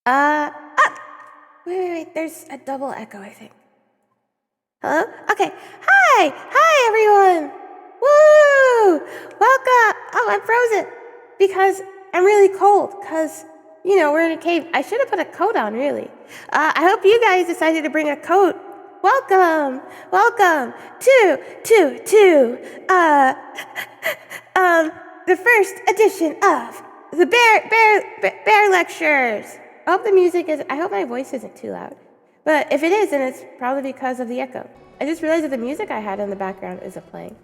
Up! Wait, there's a double echo, I think. Hello? Okay. Hi, everyone! Woo! Welcome! Oh, I'm frozen because I'm really cold because, we're in a cave. I should have put a coat on, really. I hope you guys decided to bring a coat. Welcome to the first edition of the Bear Lectures. I hope my voice isn't too loud. But if it is, then it's probably because of the echo. I just realized that the music I had in the background isn't playing.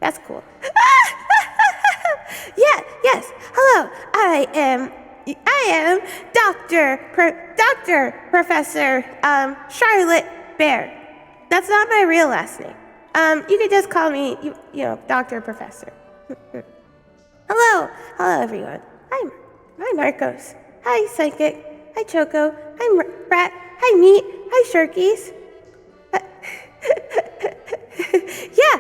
That's cool. Yes. Hello. I am Professor Charlotte Bear. That's not my real last name. You could just call me, Dr. Professor. Hello everyone. Hi Marcos. Hi Psychic. Hi Choco. Hi Rat. Hi Meat. Hi Shirkies. Yeah.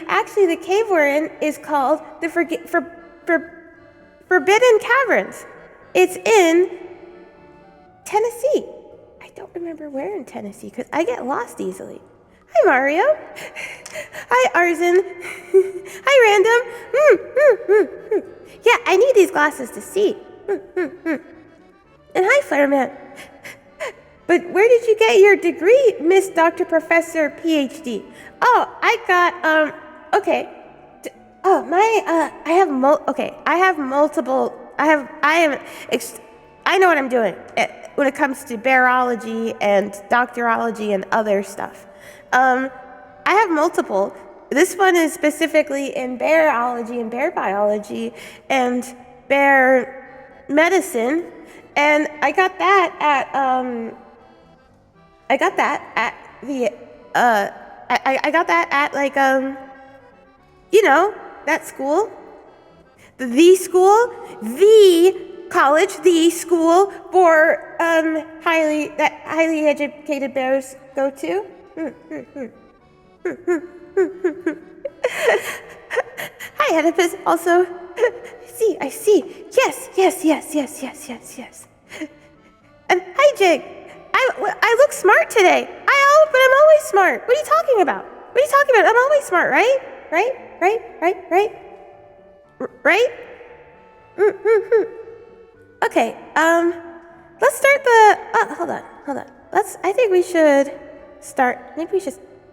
Actually, the cave we're in is called the Forbidden Caverns. It's in Tennessee. I don't remember where in Tennessee because I get lost easily. Hi Mario. Hi Arzen. Hi Random. Yeah, I need these glasses to see. And hi Fireman. But where did you get your degree, Miss Dr. Professor PhD? Oh, I got okay. I know what I'm doing when it comes to bearology and doctorology and other stuff. I have multiple. This one is specifically in bearology and bear biology and bear medicine, and I got that at that school, the college, the school for highly educated bears go to. Hi Oedipus. Also, I see. Yes. And hi Jig. I look smart today. But I'm always smart. What are you talking about? I'm always smart, right? Right? Okay, let's start hold on.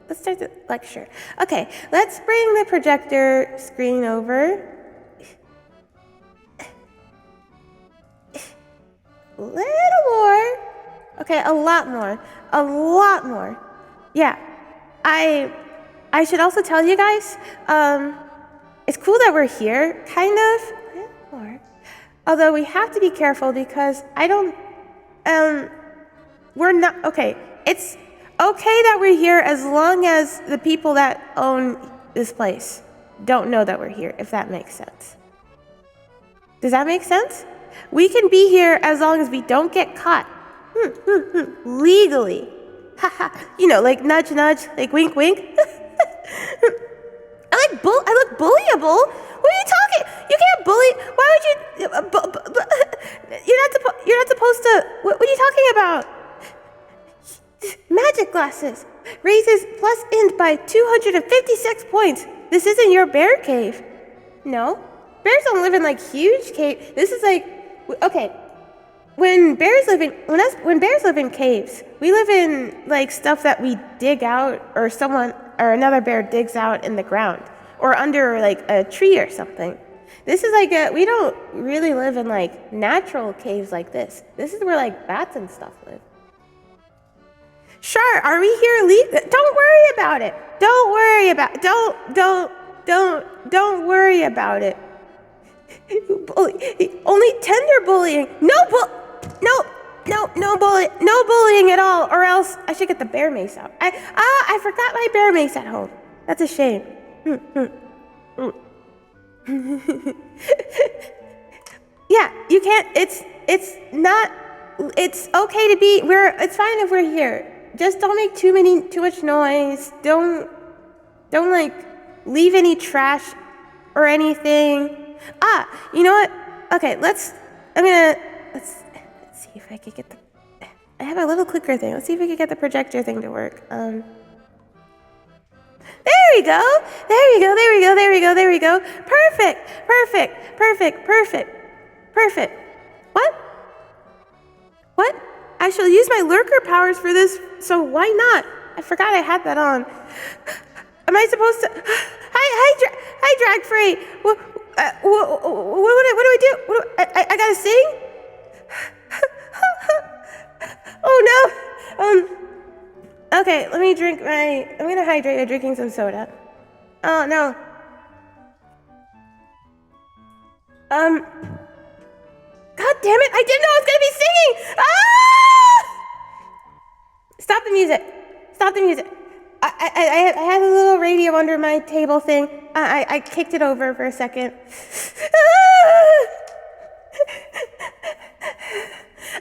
Let's start the lecture. Okay, let's bring the projector screen over. Little more. Okay, a lot more. Yeah, I should also tell you guys, it's cool that we're here, kind of, although we have to be careful because we're not, okay, it's okay that we're here as long as the people that own this place don't know that we're here, if that makes sense. Does that make sense? We can be here as long as we don't get caught. Legally. Like nudge, like wink. I look bullyable. What are you talking? You can't bully. Why would you? You're not supposed to. What are you talking about? Magic glasses raises plus int by 256 points. This isn't your bear cave. No, bears don't live in like huge cave. This is like okay. When bears live in caves, we live in like stuff that we dig out, or another bear digs out in the ground, or under like a tree or something. This is like we don't really live in like natural caves like this. This is where like bats and stuff live. Sure, are we here? Don't worry about it. Don't worry about it. Only tender bullying. No bullying at all, or else I should get the bear mace out. I forgot my bear mace at home. That's a shame. Yeah, you can't. It's okay to be. It's fine if we're here. Just don't make too much noise. Don't like leave any trash or anything. You know what? Okay, let's let's see if I could get I have a little clicker thing. Let's see if we can get the projector thing to work. There we go. There we go. There we go. There we go. There we go. Perfect. Perfect. Perfect. Perfect. Perfect. What? What? I shall use my lurker powers for this, so why not? I forgot I had that on. Am I supposed to? Hi, Drag Free. What do I do? I gotta sing? Oh no. Okay, let me drink I'm gonna hydrate by drinking some soda. Oh no. God damn it, I didn't know I was gonna be singing! Ah! Stop the music. Stop the music. I had a little radio under my table thing. I kicked it over for a second.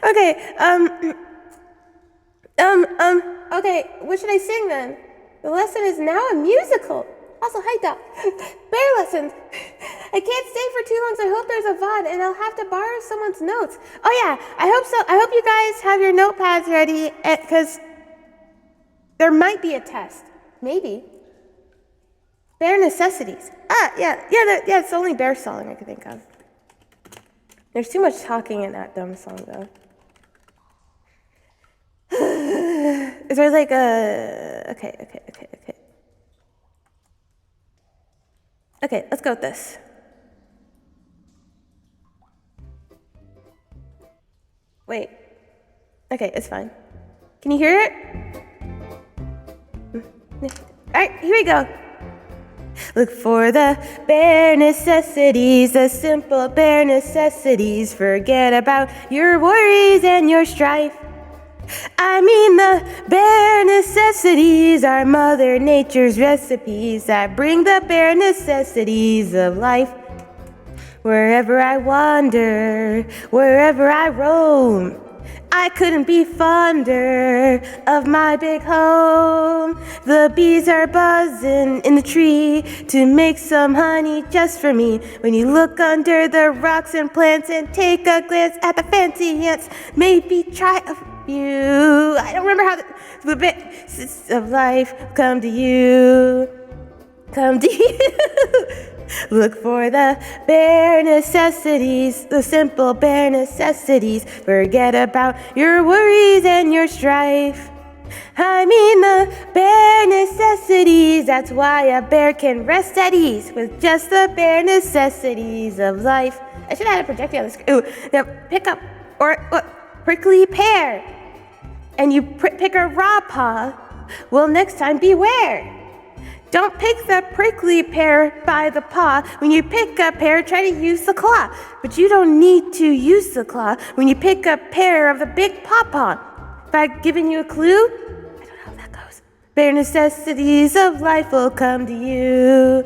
Okay, okay, what should I sing then? The lesson is now a musical. Also, hi, Doc. Bear lessons. I can't stay for too long, so I hope there's a VOD, and I'll have to borrow someone's notes. Oh, yeah, I hope so. I hope you guys have your notepads ready, because there might be a test. Maybe. Bear necessities. Yeah, it's the only bear song I can think of. There's too much talking in that dumb song, though. Is there like a... Okay. Okay, let's go with this. Wait. Okay, it's fine. Can you hear it? Alright, here we go. Look for the bare necessities, the simple bare necessities. Forget about your worries and your strife. I mean the bare necessities are Mother Nature's recipes that bring the bare necessities of life. Wherever I wander, wherever I roam, I couldn't be fonder of my big home. The bees are buzzing in the tree to make some honey just for me. When you look under the rocks and plants and take a glance at the fancy ants, maybe try a few. I don't remember how the bits of life come to you. Come to you. Look for the bare necessities, the simple bare necessities. Forget about your worries and your strife. I mean the bare necessities. That's why a bear can rest at ease with just the bare necessities of life. I should have had a projectile on the screen. Ooh, now pick up prickly pear, and you pick a raw paw. Well, next time beware. Don't pick the prickly pear by the paw. When you pick a pear, try to use the claw. But you don't need to use the claw when you pick a pear of the big pawpaw. If I've given you a clue, I don't know how that goes. Bare necessities of life will come to you.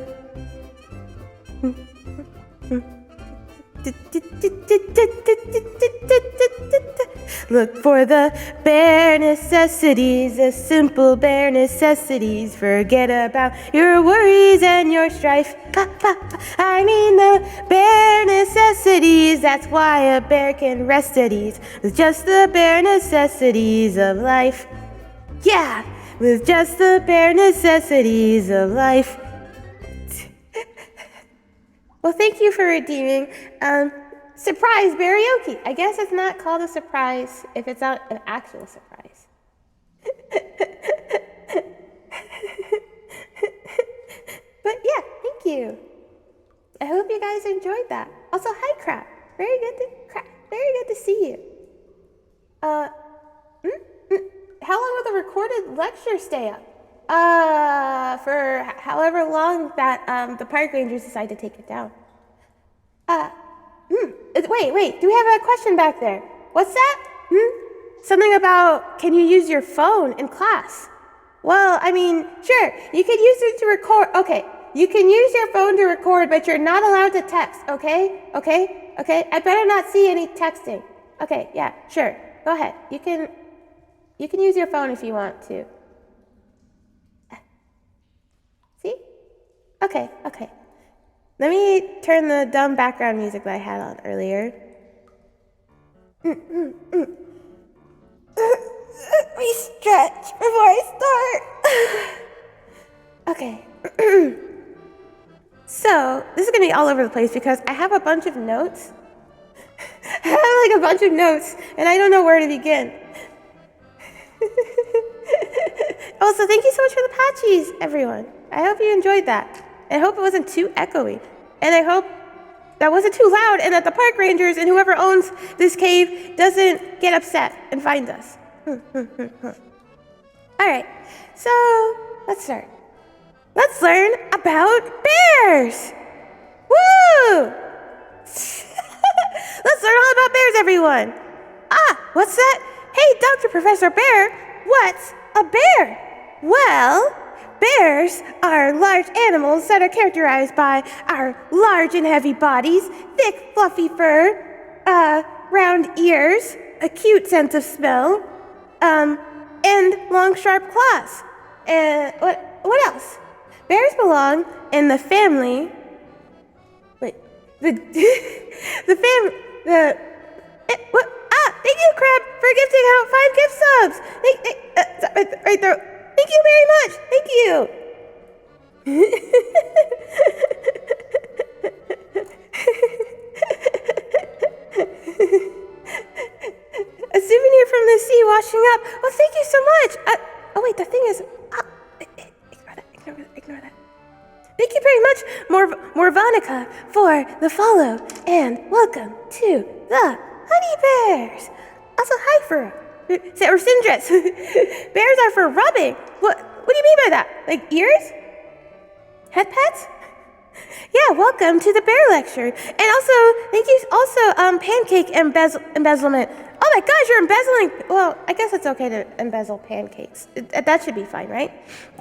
Look for the bare necessities, the simple bare necessities. Forget about your worries and your strife. I mean the bare necessities. That's why a bear can rest at ease with just the bare necessities of life. Yeah, with just the bare necessities of life. Well, thank you for redeeming. Surprise karaoke. I guess it's not called a surprise if it's not an actual surprise. But yeah, thank you. I hope you guys enjoyed that. Also, hi, Crap. Very good to see you. How long will the recorded lecture stay up? For however long that the park rangers decide to take it down. Wait, do we have a question back there? What's that? Something about, can you use your phone in class? Well, I mean, sure, you could use it to record. Okay, you can use your phone to record, but you're not allowed to text, okay? I better not see any texting. Okay, yeah, sure, go ahead. You can use your phone if you want to. See? Okay. Let me turn the dumb background music that I had on earlier. We stretch before I start. Okay. So, this is going to be all over the place because I have a bunch of notes. I have like a bunch of notes, and I don't know where to begin. Also, thank you so much for the patchies, everyone. I hope you enjoyed that. I hope it wasn't too echoey. And I hope that wasn't too loud and that the park rangers and whoever owns this cave doesn't get upset and find us. All right, so let's start. Let's learn about bears. Woo! Let's learn all about bears, everyone. What's that? Hey, Dr. Professor Bear, what's a bear? Well, bears are large animals that are characterized by our large and heavy bodies, thick, fluffy fur, round ears, a cute sense of smell, and long, sharp claws. And what else? Bears belong in the family. Wait, thank you, Crab, for gifting out 5 gift subs. Right there. Thank you very much. Thank you. A souvenir from the sea washing up. Well, thank you so much. Oh wait, the thing is, ignore that. Thank you very much, Morvanica, for the follow, and welcome to the Honey Bears. Also, hi, Fur. Or Sindress. Bears are for rubbing. What do you mean by that? Like ears? Head pets? Yeah, welcome to the bear lecture. And also, thank you also, pancake embezzlement. Oh my gosh, you're embezzling. Well, I guess it's okay to embezzle pancakes. That should be fine, right?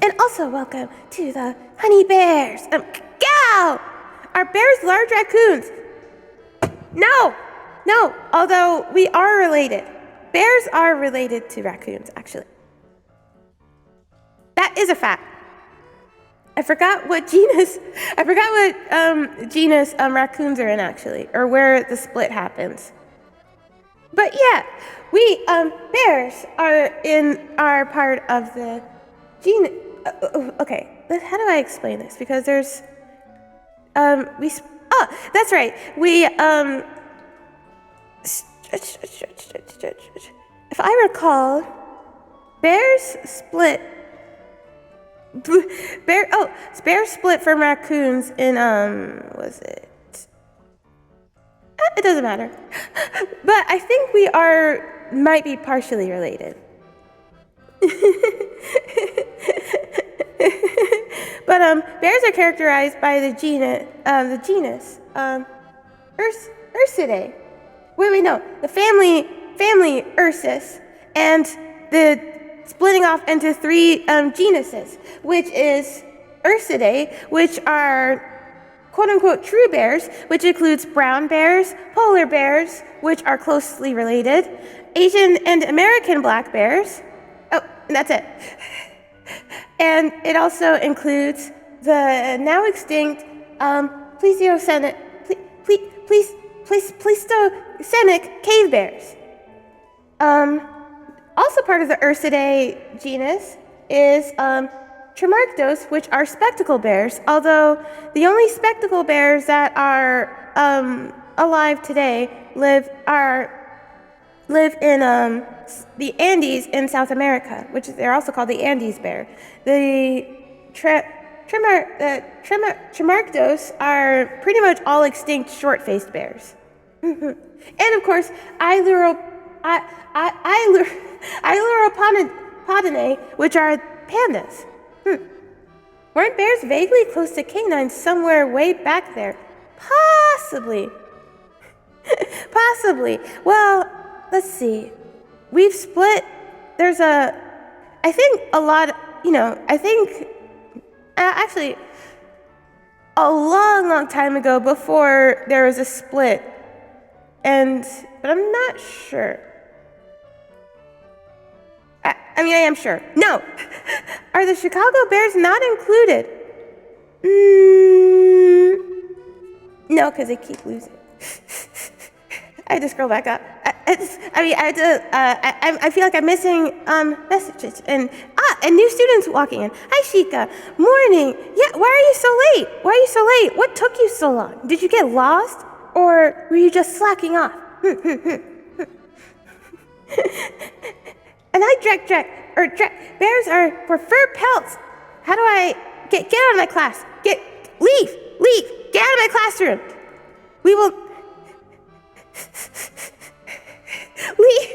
And also, welcome to the Honey Bears. Gow! Are bears large raccoons? No, although we are related. Bears are related to raccoons, actually. That is a fact. I forgot what genus raccoons are in, actually, or where the split happens. But yeah, we bears are part of the genus. Okay, how do I explain this? Because there's that's right. We if I recall, bears split from raccoons in was it? It doesn't matter. But I think we might be partially related. But bears are characterized by the genus Ursidae. Wait, no, the family Ursus, and the splitting off into 3 genuses, which is Ursidae, which are quote-unquote true bears, which includes brown bears, polar bears, which are closely related, Asian and American black bears. Oh, and that's it. And it also includes the now extinct Pleistocenic cave bears. Also part of the Ursidae genus is Tremarctos, which are spectacle bears, although the only spectacle bears that are alive today live in the Andes in South America, which they're also called the Andes bear. The Tremarctos are pretty much all extinct short-faced bears. And of course, Ailuropodinae, which are pandas. Weren't bears vaguely close to canines somewhere way back there? Possibly. Possibly. Well, let's see. We've split. There's actually, a long time ago before there was a split. But I'm not sure. I am sure. No! Are the Chicago Bears not included? No, because they keep losing. I had to scroll back up. I I feel like I'm missing messages and new students walking in. Hi, Shika. Morning. Yeah, why are you so late? What took you so long? Did you get lost, or were you just slacking off? And bears are preferred pelts. How do I get out of my class? Leave. Get out of my classroom. We will leave.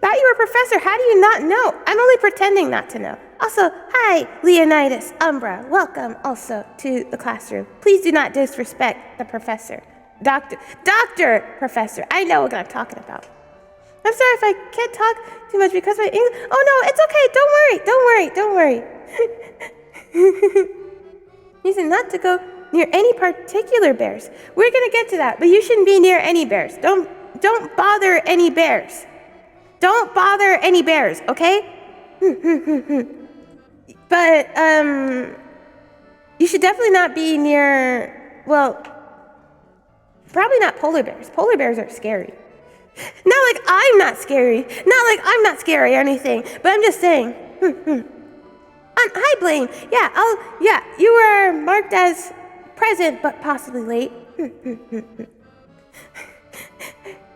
Thought you were a professor. How do you not know? I'm only pretending not to know. Also, hi, Leonidas, Umbra. Welcome also to the classroom. Please do not disrespect the professor. Doctor Professor. I know what I'm talking about. I'm sorry if I can't talk too much because my English. Oh no, it's okay. Don't worry. You said not to go near any particular bears. We're gonna get to that, but you shouldn't be near any bears. Don't bother any bears. Don't bother any bears, okay? But you should definitely not be near. Well, probably not polar bears. Polar bears are scary. Not like I'm not scary or anything, but I'm just saying. Hi, Blaine. Yeah, you were marked as present, but possibly late.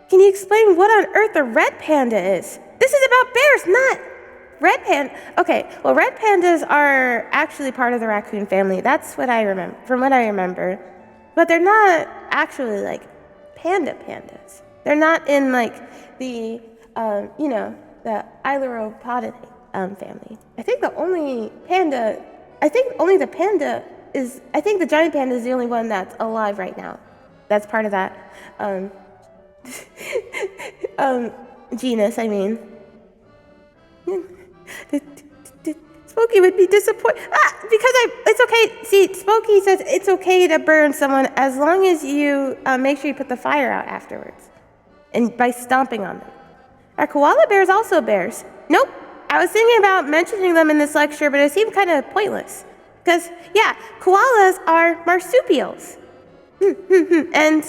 Can you explain what on earth a red panda is? This is about bears, not red panda. Okay, well, red pandas are actually part of the raccoon family. That's what I remember, from what I remember. But they're not actually like pandas. They're not in like the, the Ailuropodidae family. I think the giant panda is the only one that's alive right now. That's part of that genus, I mean. Smokey would be disappointed. It's okay. See, Smokey says it's okay to burn someone as long as you make sure you put the fire out afterwards. And by stomping on them. Are koala bears also bears? Nope. I was thinking about mentioning them in this lecture, but it seemed kind of pointless. Because, yeah, koalas are marsupials. And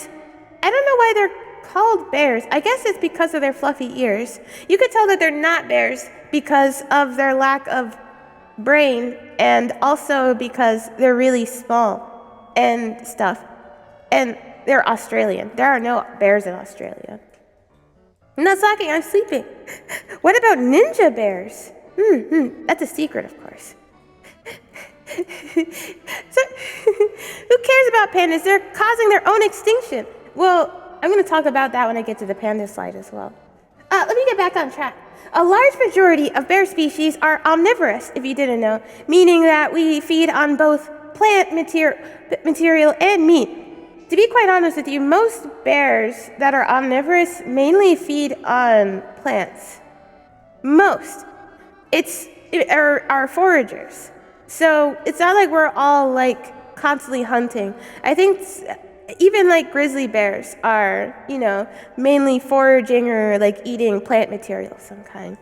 I don't know why they're called bears. I guess it's because of their fluffy ears. You could tell that they're not bears because of their lack of brain, and also because they're really small and stuff. And they're Australian. There are no bears in Australia. I'm not slacking, I'm sleeping. What about ninja bears? That's a secret, of course. So, who cares about pandas? They're causing their own extinction. Well, I'm going to talk about that when I get to the panda slide as well. Let me get back on track. A large majority of bear species are omnivorous, if you didn't know, meaning that we feed on both plant material and meat. To be quite honest with you, most bears that are omnivorous mainly feed on plants. Most. Are foragers. So it's not like we're all like constantly hunting. I think even like grizzly bears are, mainly foraging or like eating plant material of some kind.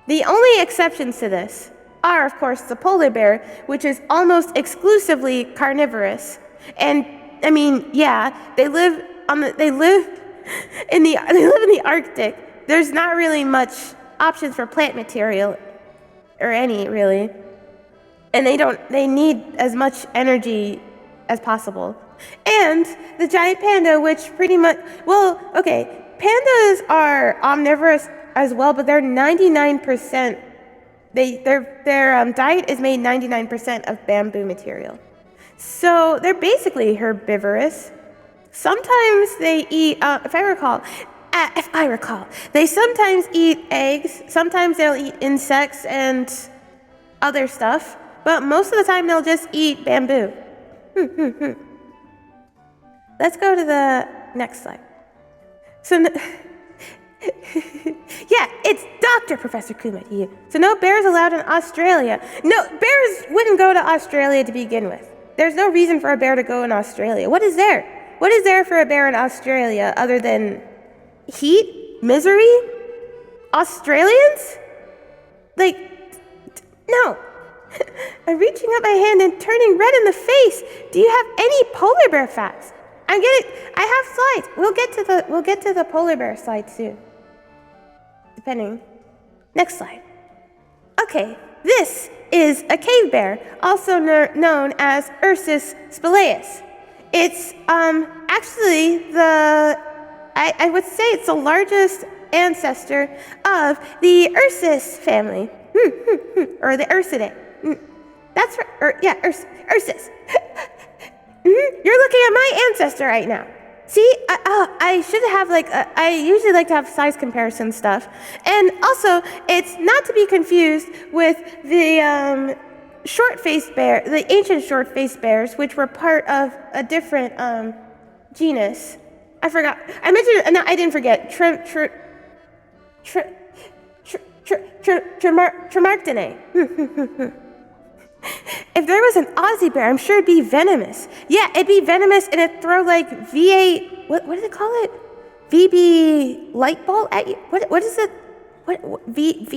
The only exceptions to this are, of course, the polar bear, which is almost exclusively carnivorous. And I mean, yeah, they live in the Arctic. There's not really much options for plant material, or any really. And they need as much energy as possible. And the giant panda, which pretty much, pandas are omnivorous as well, but they're 99%, their diet is made 99% of bamboo material. So they're basically herbivorous. Sometimes they eat, if I recall, they sometimes eat eggs, sometimes they'll eat insects and other stuff, but most of the time they'll just eat bamboo. Let's go to the next slide. So, yeah, it's Dr. Professor Kuma to you. So no bears allowed in Australia. No, bears wouldn't go to Australia to begin with. There's no reason for a bear to go in Australia. What is there? What is there for a bear in Australia other than heat? Misery? Australians? No. I'm reaching up my hand and turning red in the face. Do you have any polar bear facts? I have slides. We'll get to the polar bear slide soon. depending. Next slide. Okay, this is a cave bear, also known as Ursus spelaeus. It's actually I would say it's the largest ancestor of the Ursus family, or the Ursidae. That's right, Ursus. You're looking at my ancestor right now. See, I should have I usually like to have size comparison stuff. And also, it's not to be confused with the short-faced bear, the ancient short-faced bears, which were part of a different genus. I forgot. I mentioned, no, I didn't forget. Tremarctinae. If there was an Aussie bear, I'm sure it'd be venomous. Yeah, it'd be venomous and it'd throw like V8, what do they call it? VB light ball at you? What is it? VB,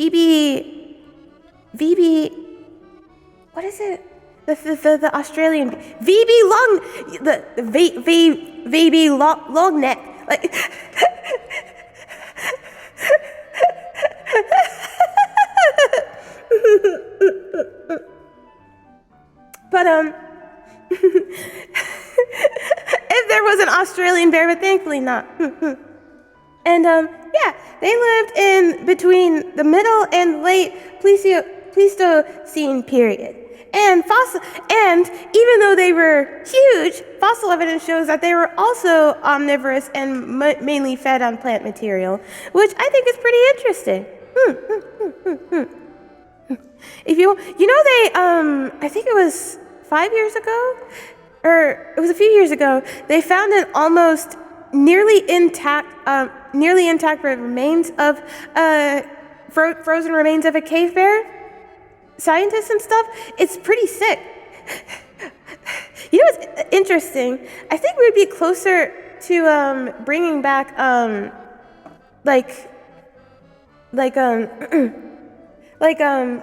what is it? The Australian, VB long neck. Like, but if there was an Australian bear, but thankfully not. And yeah, they lived in between the middle and late Pleistocene period. And even though they were huge, fossil evidence shows that they were also omnivorous and mainly fed on plant material, which I think is pretty interesting. If you know, they I think it was 5 years ago, or it was a few years ago, they found an almost nearly intact remains of frozen remains of a cave bear. Scientists and stuff, it's pretty sick. You know what's interesting? I think we'd be closer to bringing back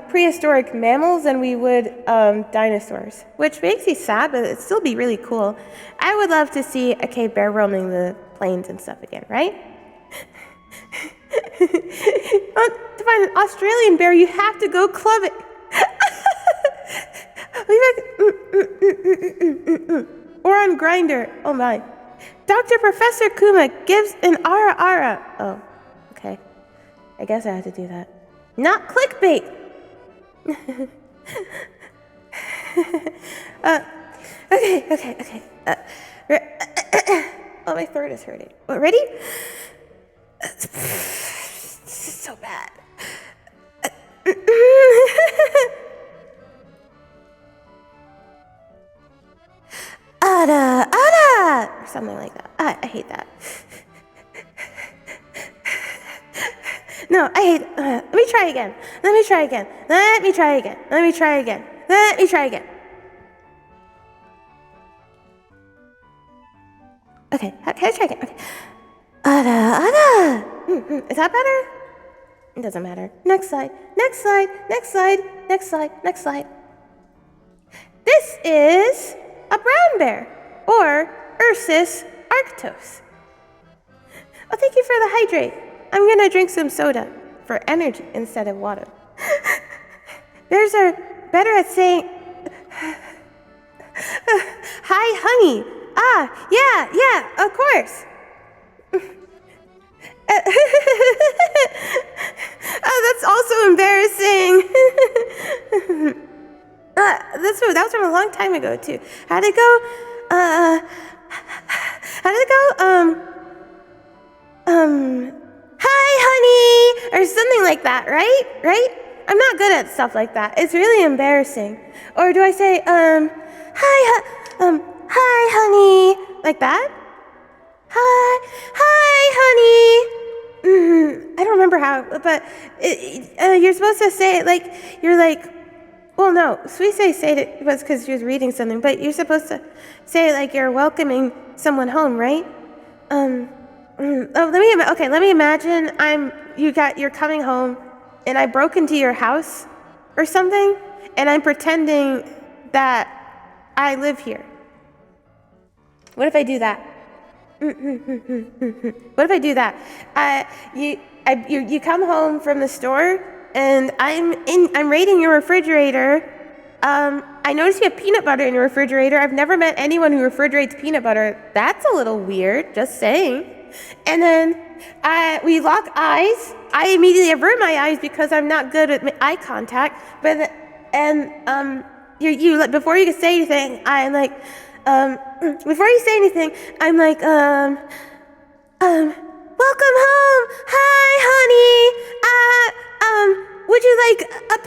prehistoric mammals than we would dinosaurs, which makes me sad, but it'd still be really cool. I would love to see a cave bear roaming the plains and stuff again, right? To find an Australian bear, you have to go club it. Or on Grindr. Oh my. Dr. Professor Kuma gives an ara. Oh, okay. I guess I have to do that. Not clickbait. Okay. Oh, my throat is hurting. Ready? This is so bad. Ada, or something like that. I hate that. No, I hate. Let me try again. Okay, can I try again? Okay. Ada. Is that better? It doesn't matter. Next slide. This is a brown bear, or Ursus arctos. Oh, thank you for the hydrate. I'm gonna drink some soda for energy instead of water. Bears are better at saying, hi, honey. Yeah, of course. Oh, that's also embarrassing. That was from a long time ago, too. How'd it go? Hi, honey, or something like that, right? I'm not good at stuff like that. It's really embarrassing. Or do I say, hi, honey, like that? Hi, honey. I don't remember how, but you're supposed to say it like you're like. Well, no, Suisse said it was because she was reading something, but you're supposed to say it like you're welcoming someone home, right? Let me imagine you're coming home, and I broke into your house or something, and I'm pretending that I live here. What if I do that? What if I do that? you come home from the store, and I'm raiding your refrigerator. I noticed you have peanut butter in your refrigerator. I've never met anyone who refrigerates peanut butter. That's a little weird, just saying. And then we lock eyes. I immediately avert my eyes because I'm not good at eye contact. You before you can say anything, I'm like, before you say anything, I'm like, welcome home. Hi, honey. Would you like a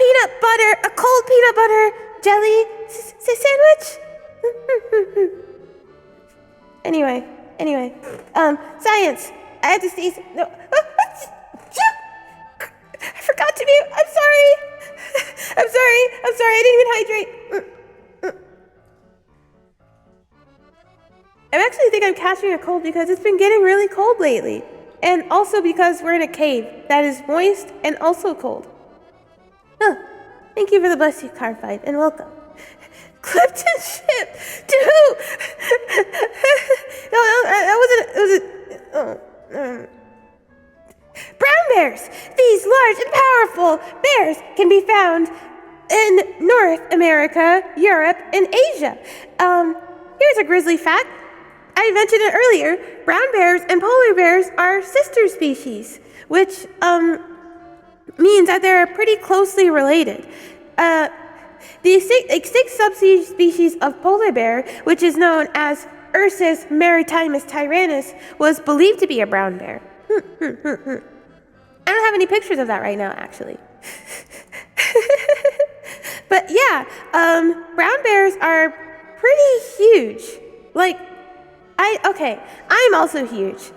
cold peanut butter jelly sandwich? Anyway, science. I had to see. No, I forgot to mute. I'm sorry. I didn't even hydrate. I actually think I'm catching a cold because it's been getting really cold lately. And also because we're in a cave that is moist and also cold. Oh, thank you for the bless you carbide and welcome. Clifton ship to who? No, that wasn't. It was brown bears. These large and powerful bears can be found in North America, Europe, and Asia. Here's a grizzly fact. I mentioned it earlier. Brown bears and polar bears are sister species, which means that they're pretty closely related. The extinct subspecies of polar bear, which is known as Ursus maritimus tyrannus, was believed to be a brown bear. I don't have any pictures of that right now, actually. But yeah, brown bears are pretty huge. I'm also huge.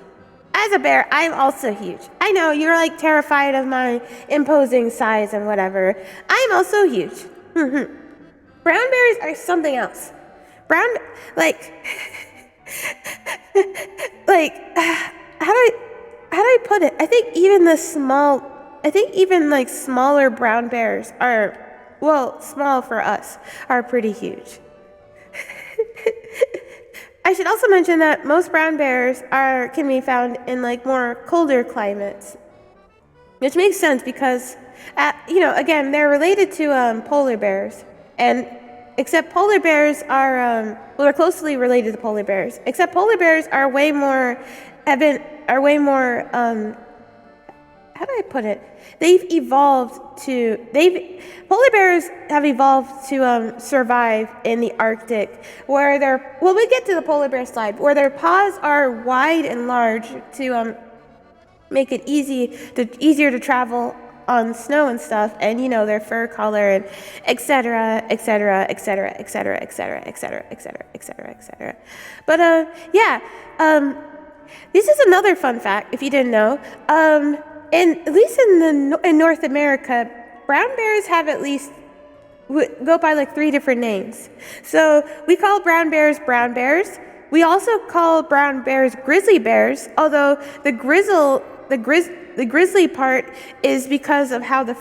As a bear, I'm also huge. I know, you're like terrified of my imposing size and whatever. I'm also huge. Brown bears are something else. How do I put it? I think even smaller brown bears are, well, small for us, are pretty huge. I should also mention that most brown bears can be found in more colder climates, which makes sense because, again, they're related to polar bears, except polar bears are they're closely related to polar bears. Except polar bears are way more. How do I put it? Polar bears have evolved to survive in the Arctic, where we get to the polar bear slide, where their paws are wide and large to make it easier to travel on snow and stuff, and their fur color and etc. But this is another fun fact if you didn't know. At least in North America, brown bears have at least go by 3 different names. So we call brown bears. We also call brown bears grizzly bears, although the grizzly part is because of how the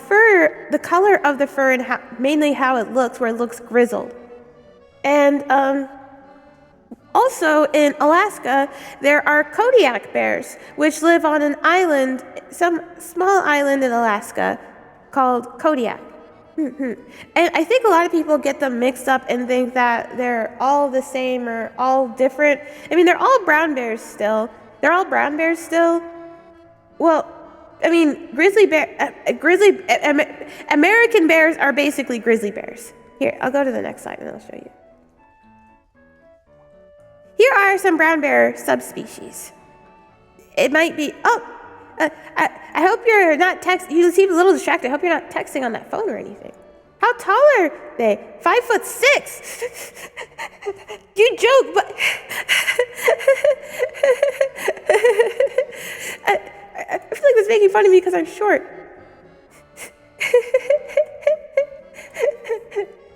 color of the fur, and mainly how it looks, where it looks grizzled. And also in Alaska, there are Kodiak Bears, which live on an island, some small island in Alaska called Kodiak. And I think a lot of people get them mixed up and think that they're all the same or all different. I mean, they're all brown bears still. Well, I mean, American bears are basically grizzly bears. Here, I'll go to the next slide and I'll show you. Here are some brown bear subspecies. It might be, I hope you're not you seem a little distracted. I hope you're not texting on that phone or anything. How tall are they? 5'6". You joke, but I feel like it's making fun of me because I'm short.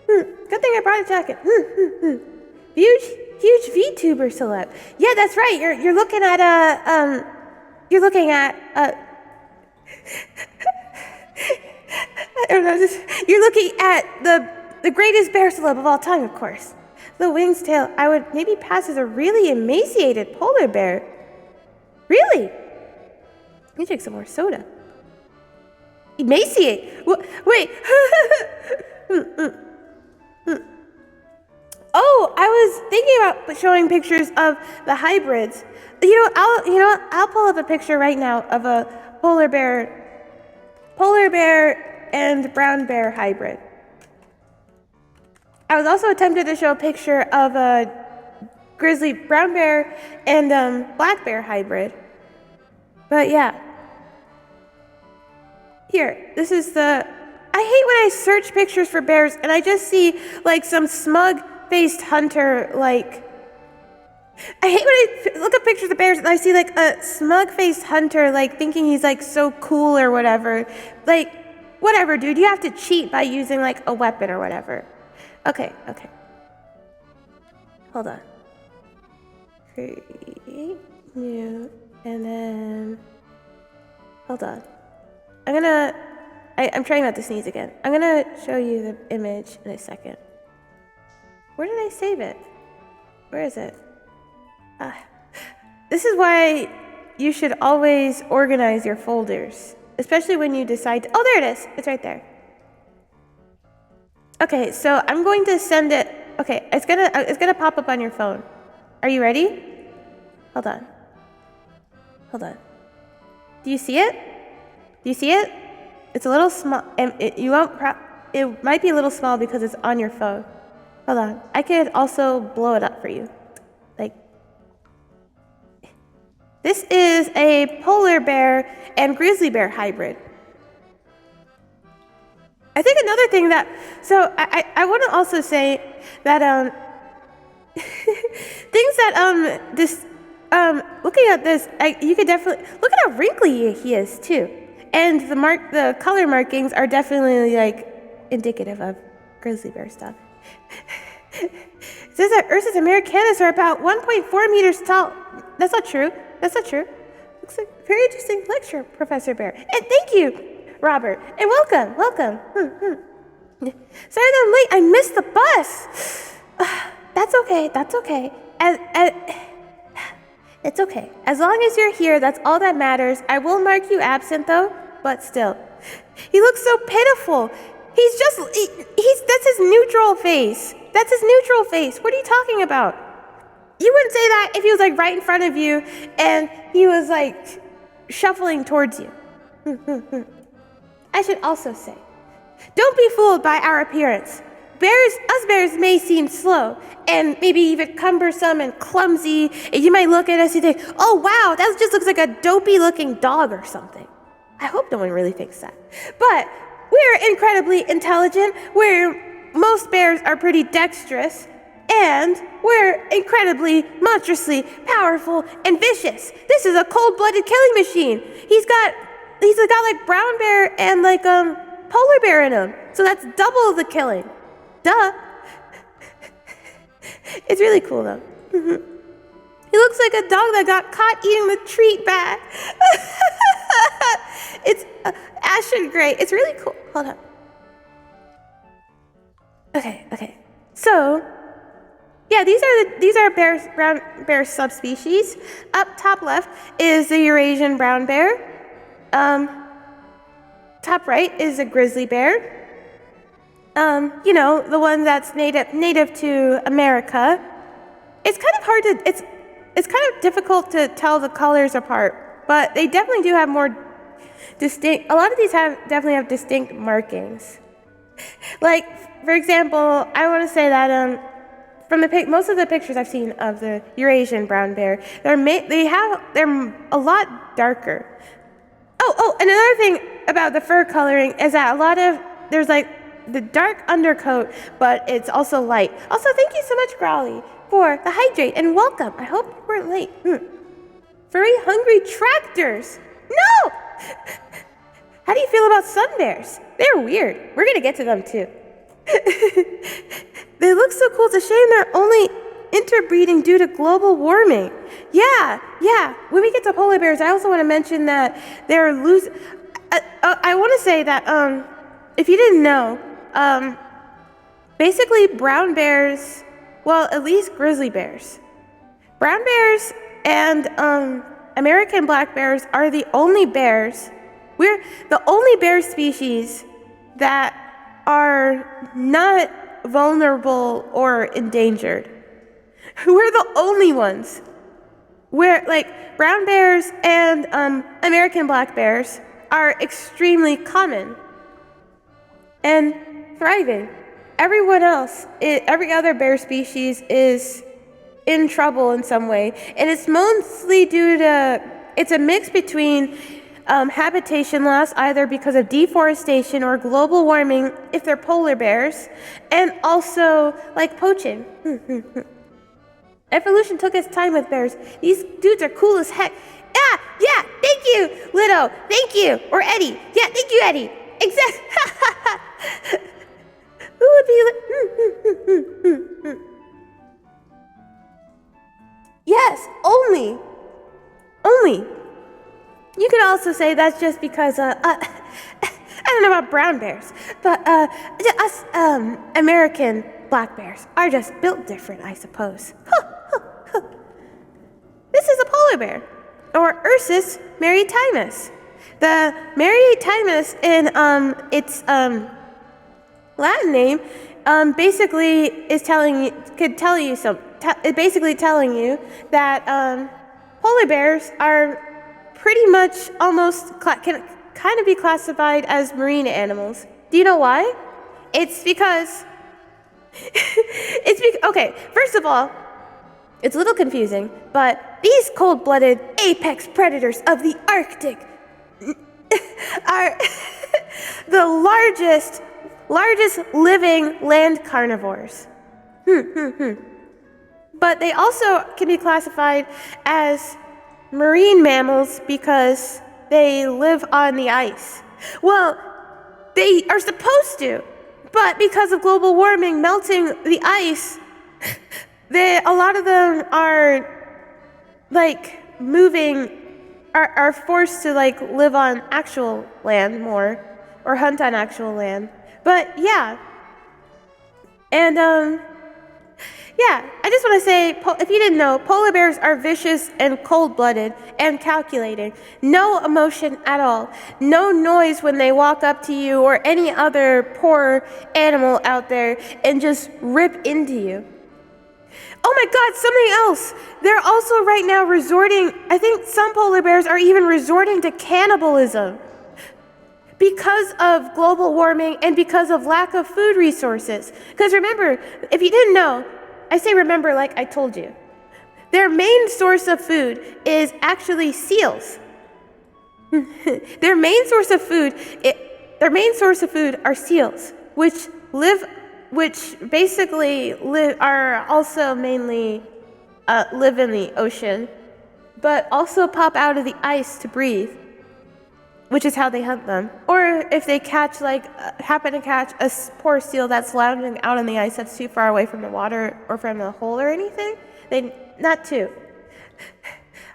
Good thing I brought a jacket. Huge VTuber celeb. Yeah, that's right. You're looking at I don't know. You're looking at the greatest bear celeb of all time, of course. The wing's tail, I would maybe pass as a really emaciated polar bear. Really? You drink some more soda. Emaciate. Wait. Oh, I was thinking about showing pictures of the hybrids. I'll pull up a picture right now of a polar bear and brown bear hybrid. I was also tempted to show a picture of a grizzly brown bear and black bear hybrid. But yeah. Here, this is the... I hate when I search pictures for bears and I just see like some smug-faced hunter like... I hate when I look at pictures of bears and I see like a smug-faced hunter like thinking he's like so cool or whatever. Like, whatever, dude. You have to cheat by using like a weapon or whatever. Okay. Hold on. Create new, and then... Hold on. I'm trying not to sneeze again. I'm gonna show you the image in a second. Where did I save it? Where is it? This is why you should always organize your folders, especially when you decide to... Oh, there it is. It's right there. Okay, so I'm going to send it... Okay, it's gonna pop up on your phone. Are you ready? Hold on. Do you see it? It's a little small, and it might be a little small because it's on your phone. Hold on. I could also blow it up for you. Like, this is a polar bear and grizzly bear hybrid. I think another thing that, so I want to also say that things that looking at this, you could definitely look at how wrinkly he is too. And the color markings are definitely like indicative of grizzly bear stuff. It says that Ursus americanus are about 1.4 meters tall. That's not true. Looks like a very interesting lecture, Professor Bear. And thank you, Robert. And welcome. Sorry that I'm late. I missed the bus. That's okay. It's okay. As long as you're here, that's all that matters. I will mark you absent, though, but still. He looks so pitiful. That's his neutral face. What are you talking about? You wouldn't say that if he was, like, right in front of you and he was, like, shuffling towards you. I should also say, don't be fooled by our appearance. Us bears may seem slow and maybe even cumbersome and clumsy, and you might look at us and think, oh wow, that just looks like a dopey looking dog or something. I hope no one really thinks that. But we're incredibly intelligent, most bears are pretty dexterous, and we're incredibly, monstrously powerful and vicious. This is a cold-blooded killing machine. He's got like brown bear and like polar bear in him, so that's double the killing. Duh. It's really cool, though. He looks like a dog that got caught eating the treat bag. It's ashen gray. It's really cool. Hold on. Okay. So, yeah, these are brown bear subspecies. Up top left is the Eurasian brown bear. Top right is a grizzly bear. The one that's native to America. It's kind of difficult to tell the colors apart, but they definitely do have more distinct. A lot of these definitely have distinct markings. Like, for example, I want to say that from most of the pictures I've seen of the Eurasian brown bear, they're a lot darker. Oh, and another thing about the fur coloring is that there's like the dark undercoat, but it's also light. Also, thank you so much, Growly, for the hydrate, and welcome. I hope you weren't late. Furry hungry tractors. No! How do you feel about sun bears? They're weird. We're gonna get to them too. They look so cool. It's a shame they're only interbreeding due to global warming. Yeah. When we get to polar bears, I also want to mention that they're losing. I want to say that if you didn't know, basically brown bears, well, at least grizzly bears, brown bears and American black bears are the only bears. We're the only bear species that are not vulnerable or endangered. We're the only ones. Where, like, brown bears and American black bears are extremely common and thriving. Everyone else, every other bear species is in trouble in some way, and it's mostly due to, it's a mix between habitation loss, either because of deforestation or global warming if they're polar bears, and also like poaching. Evolution took its time with bears. These dudes are cool as heck. Yeah, thank you, Lido. Thank you. Or Eddie. Yeah, thank you, Eddie. Exactly. Who would be Yes, only. You could also say that's just because, I don't know about brown bears, but us American black bears are just built different, I suppose. This is a polar bear, or Ursus maritimus. The maritimus in its Latin name basically is basically telling you that polar bears are pretty much almost can kind of be classified as marine animals. Do you know why? It's because okay, first of all, it's a little confusing, but these cold-blooded apex predators of the Arctic are the largest living land carnivores. But they also can be classified as marine mammals because they live on the ice. Well, they are supposed to, but because of global warming melting the ice, a lot of them are like are forced to like live on actual land more, or hunt on actual land. But yeah, and yeah, I just want to say, if you didn't know, polar bears are vicious and cold-blooded and calculating. No emotion at all. No noise when they walk up to you or any other poor animal out there and just rip into you. Oh my God, something else. They're also right now I think some polar bears are even resorting to cannibalism because of global warming and because of lack of food resources. Because remember, if you didn't know, I say remember like I told you, their main source of food is actually seals. Their main source of food are seals, which basically are also mainly live in the ocean, but also pop out of the ice to breathe, which is how they hunt them. Or if they happen to catch a poor seal that's lounging out on the ice that's too far away from the water or from the hole or anything, not too.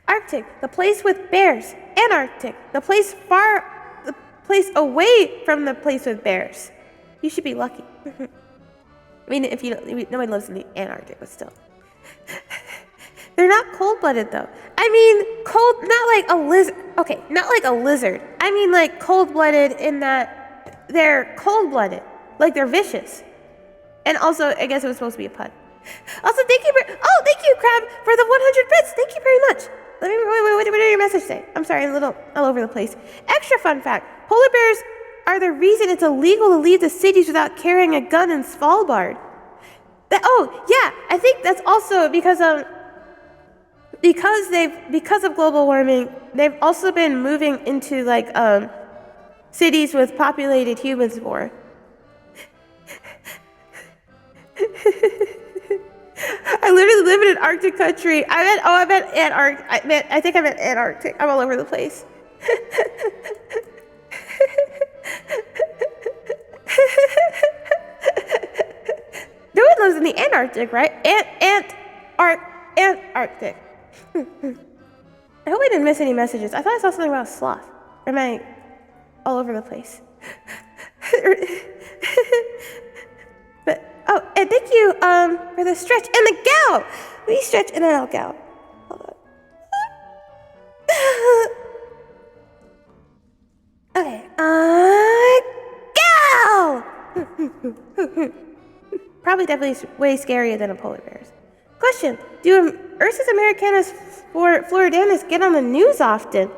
Arctic, the place with bears. Antarctic, the place away from the place with bears. You should be lucky. I mean, nobody lives in the Antarctic, but still. They're not cold-blooded, though. I mean, not like a lizard. Okay, not like a lizard. I mean, like cold-blooded in that they're cold-blooded, like they're vicious. And also, I guess it was supposed to be a pun. Also, thank you, Crab, for the 100 bits. Thank you very much. What did your message say? I'm sorry, I'm a little all over the place. Extra fun fact: polar bears are the reason it's illegal to leave the cities without carrying a gun in Svalbard. I think that's also because of global warming, they've also been moving into like cities with populated humans more. I literally live in an Arctic country. I meant Antarctic. I think I meant Antarctic. I'm all over the place. No one lives in the Antarctic, right? Antarctic. I hope I didn't miss any messages. I thought I saw something about a sloth. Or am I all over the place? But and thank you for the stretch and the gal. We stretch and then I'll gal. Hold on. Probably definitely way scarier than a polar bear's. Question, do Ursus americanus floridanus get on the news often?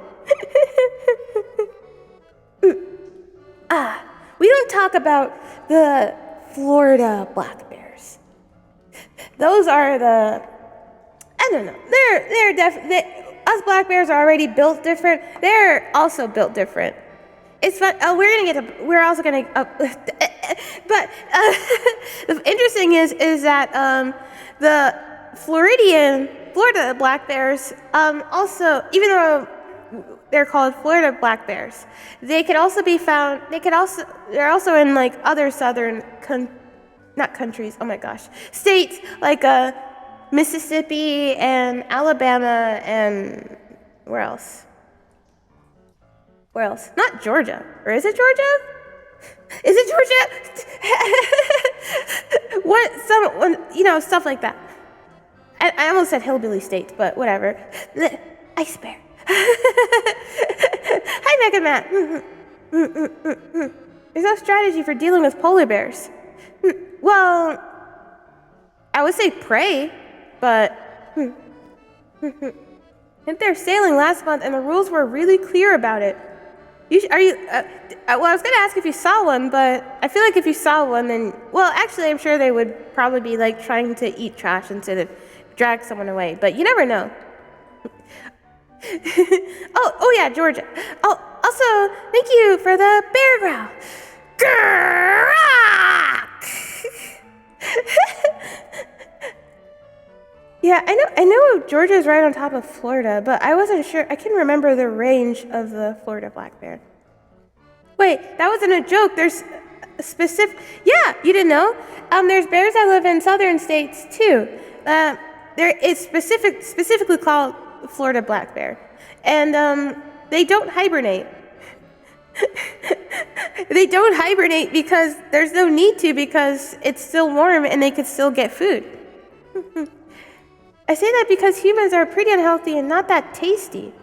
We don't talk about the Florida black bears. Those are I don't know. They're definitely, us black bears are already built different. They're also built different. It's fun. We're also gonna. But the interesting is that the Florida black bears also, even though they're called Florida black bears, they could also be found. They're also in like other southern not countries. Oh my gosh, states like Mississippi and Alabama and where else? Where else? Not Georgia. Or is it Georgia? Is it Georgia? Stuff like that. I almost said hillbilly states, but whatever. Ice bear. Hi, Mega Matt. There's no strategy for dealing with polar bears. Well, I would say pray, but I think they're sailing last month, and the rules were really clear about it. Well, I was going to ask if you saw one, but I feel like if you saw one, then... Well, actually, I'm sure they would probably be, like, trying to eat trash instead of drag someone away. But you never know. oh, yeah, Georgia. Oh, also, thank you for the bear growl. Yeah, I know Georgia's right on top of Florida, but I wasn't sure. I can remember the range of the Florida black bear. Wait, that wasn't a joke. There's a specific... Yeah, you didn't know? There's bears that live in southern states, too. It's specifically called Florida black bear. And they don't hibernate. They don't hibernate because there's no need to, because it's still warm and they could still get food. I say that because humans are pretty unhealthy and not that tasty.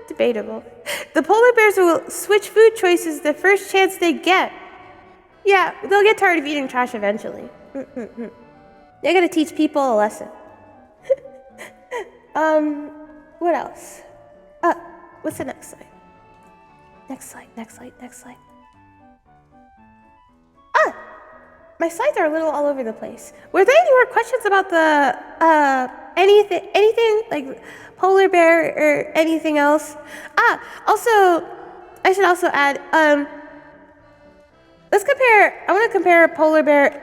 Debatable. The polar bears will switch food choices the first chance they get. Yeah, they'll get tired of eating trash eventually. They're gonna teach people a lesson. What else? What's the next slide? Next slide. My slides are a little all over the place. Were there any more questions about the anything like polar bear or anything else? Also, I should also add. Let's compare. I want to compare polar bear.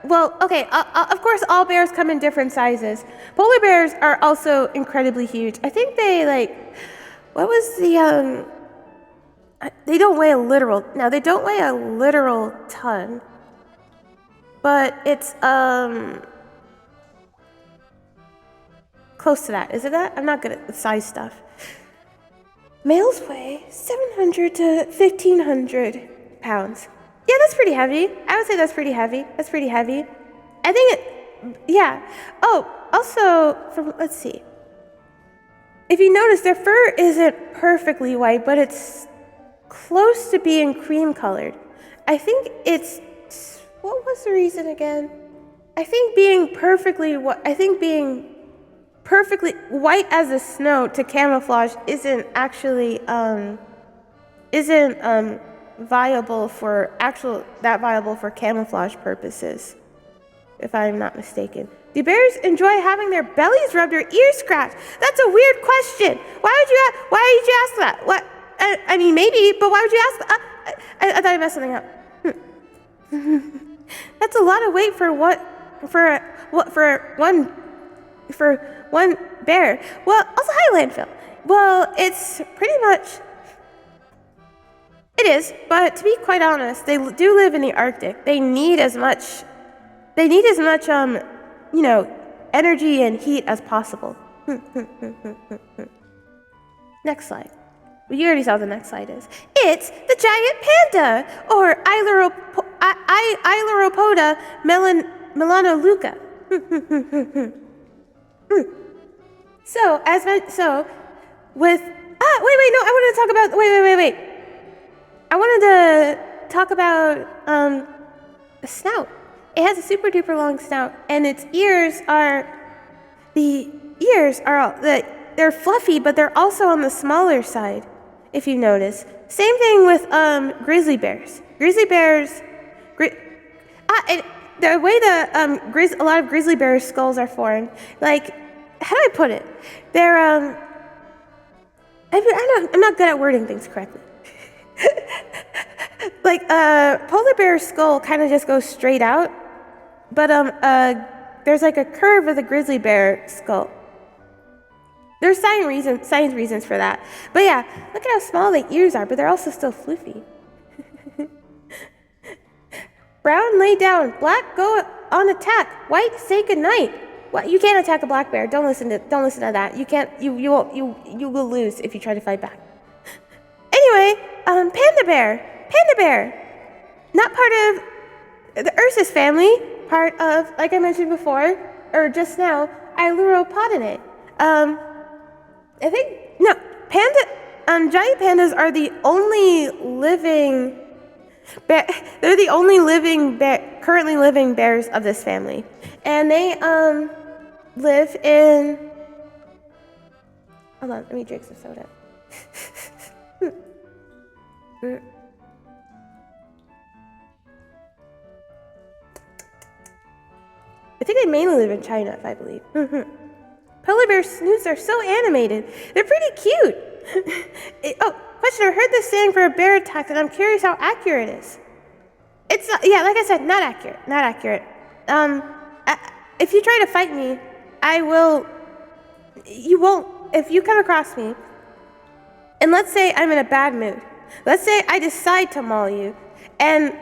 Well, okay. Of course, all bears come in different sizes. Polar bears are also incredibly huge. I think they what was the They don't weigh a literal. Now they don't weigh a literal ton. But it's close to that. Is it that? I'm not good at the size stuff. Males weigh 700 to 1,500 pounds. Yeah, that's pretty heavy. I would say that's pretty heavy. I think yeah. Oh, also, let's see. If you notice, their fur isn't perfectly white, but it's close to being cream colored. I think it's... What was the reason again? I think being perfectly white as the snow to camouflage isn't actually viable for camouflage purposes, if I'm not mistaken. Do bears enjoy having their bellies rubbed or ears scratched? That's a weird question. Why did you ask that? What? I mean, maybe, but why would you ask that? I thought I messed something up. That's a lot of weight for one bear. Well, also hi landfill. Well, it's pretty much. It is, but to be quite honest, they do live in the Arctic. They need as much, energy and heat as possible. Next slide. Well, you already saw what the next slide is. It's the giant panda, or Ailuropoda melanoluca. So wait, I wanted to talk about snout. It has a super duper long snout, and its ears are they're fluffy, but they're also on the smaller side, if you notice. Same thing with grizzly bears. Grizzly bears, the way a lot of grizzly bear skulls are formed, like, how do I put it? They're I'm not good at wording things correctly. Like polar bear skull kind of just goes straight out, but there's like a curve of the grizzly bear skull. There's science reasons for that. But yeah, look at how small the ears are, but they're also still floofy. Brown lay down, black go on attack, white say goodnight. What? You can't attack a black bear. Don't listen to that. You can't. You will lose if you try to fight back. Anyway, Panda Bear, not part of the Ursus family, part of, like I mentioned before, or just now, Ailuropodinae. I think, no, giant pandas are the only living, they're the only currently living bears of this family. And they, live in, hold on, let me drink some soda. I think they mainly live in China, if I believe. Polar bear snoots are so animated. They're pretty cute. Question. I heard this saying for a bear attack, and I'm curious how accurate it is. It's not, yeah, like I said, not accurate. Not accurate. If you try to fight me, I will. You won't. If you come across me, and let's say I'm in a bad mood. Let's say I decide to maul you, and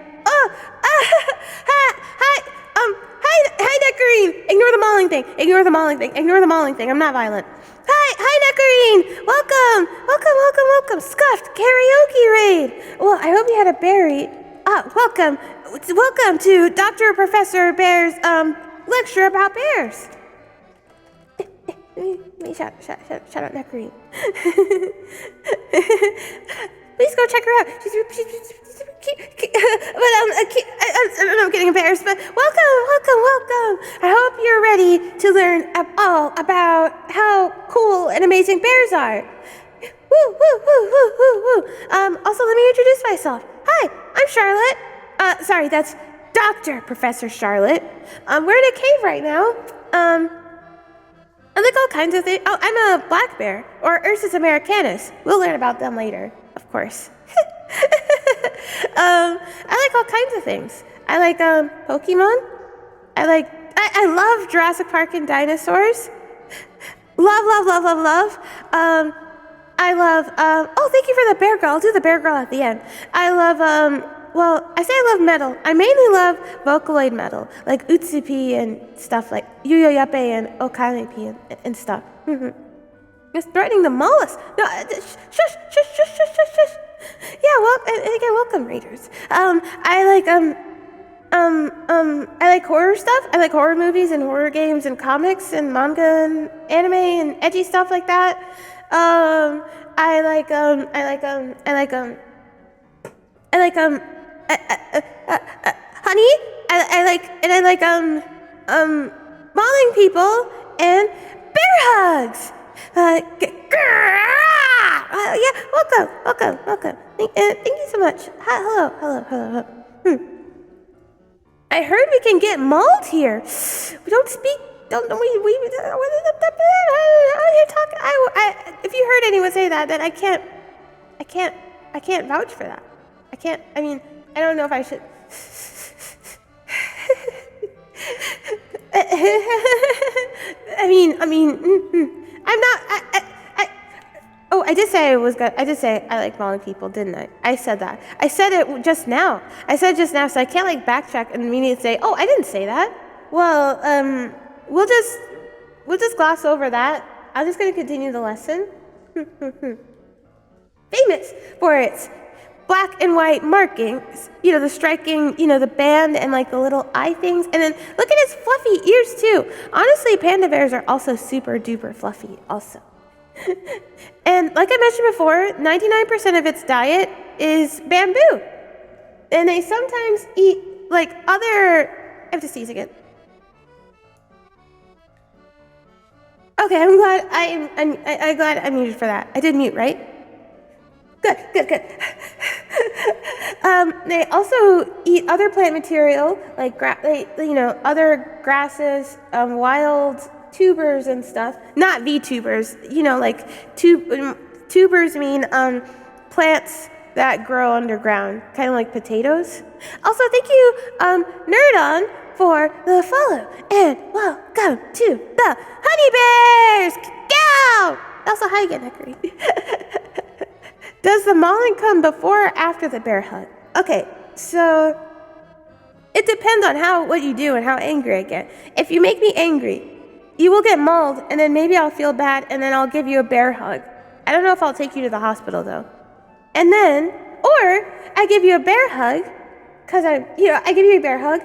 hi, Nectarine! Ignore the mauling thing. I'm not violent. Hi, Nectarine! Welcome. Scuffed karaoke raid. Well, I hope you had a berry. Welcome to Dr. Professor Bear's lecture about bears. Let me shout out Nectarine. Please go check her out. She's super cute. But I'm getting embarrassed. But welcome. I hope you're ready to learn all about how cool and amazing bears are. Woo. Also, let me introduce myself. Hi, I'm Charlotte. Sorry, that's Dr. Professor Charlotte. We're in a cave right now. I like all kinds of things. Oh, I'm a black bear, or Ursus americanus. We'll learn about them later, of course. I like all kinds of things. I like Pokemon. I love Jurassic Park and dinosaurs. Love. I love, thank you for the bear girl. I'll do the bear girl at the end. I love, I say I love metal. I mainly love Vocaloid metal, like Utsupi and stuff like Yuyoyape and Okanepi and stuff. It's threatening the mollusk. No, shush. Yeah, well, and again, welcome, readers. I like horror stuff. I like horror movies and horror games and comics and manga and anime and edgy stuff like that. Honey, I like mauling people and bear hugs. Yeah, welcome. Thank you so much. Hello. I heard we can get mauled here. We don't speak. Don't we? If you heard anyone say that, then I can't vouch for that. I don't know if I should. I'm not. I did say I was good. I did say I like mauling people, didn't I? I said that. I said it just now. So I can't backtrack and immediately say, oh, I didn't say that. Well, we'll just gloss over that. I'm just going to continue the lesson. Famous for its black and white markings, the striking, the band and the little eye things. And then look at its fluffy ears too. Honestly, panda bears are also super duper fluffy also. And like I mentioned before, 99% of its diet is bamboo. And they sometimes eat like other, I have to sneeze again. Okay, I'm glad I muted for that. I did mute, right? Good. They also eat other plant material, like other grasses, wild tubers and stuff. Not VTubers, like tubers mean plants that grow underground, kind of like potatoes. Also, thank you, Nerdon, for the follow, and welcome to the Honey Bears. Go! Also, hi again, Hickory. Does the mauling come before or after the bear hug? Okay, so it depends on what you do and how angry I get. If you make me angry, you will get mauled, and then maybe I'll feel bad, and then I'll give you a bear hug. I don't know if I'll take you to the hospital though. And then, or I give you a bear hug, because I give you a bear hug,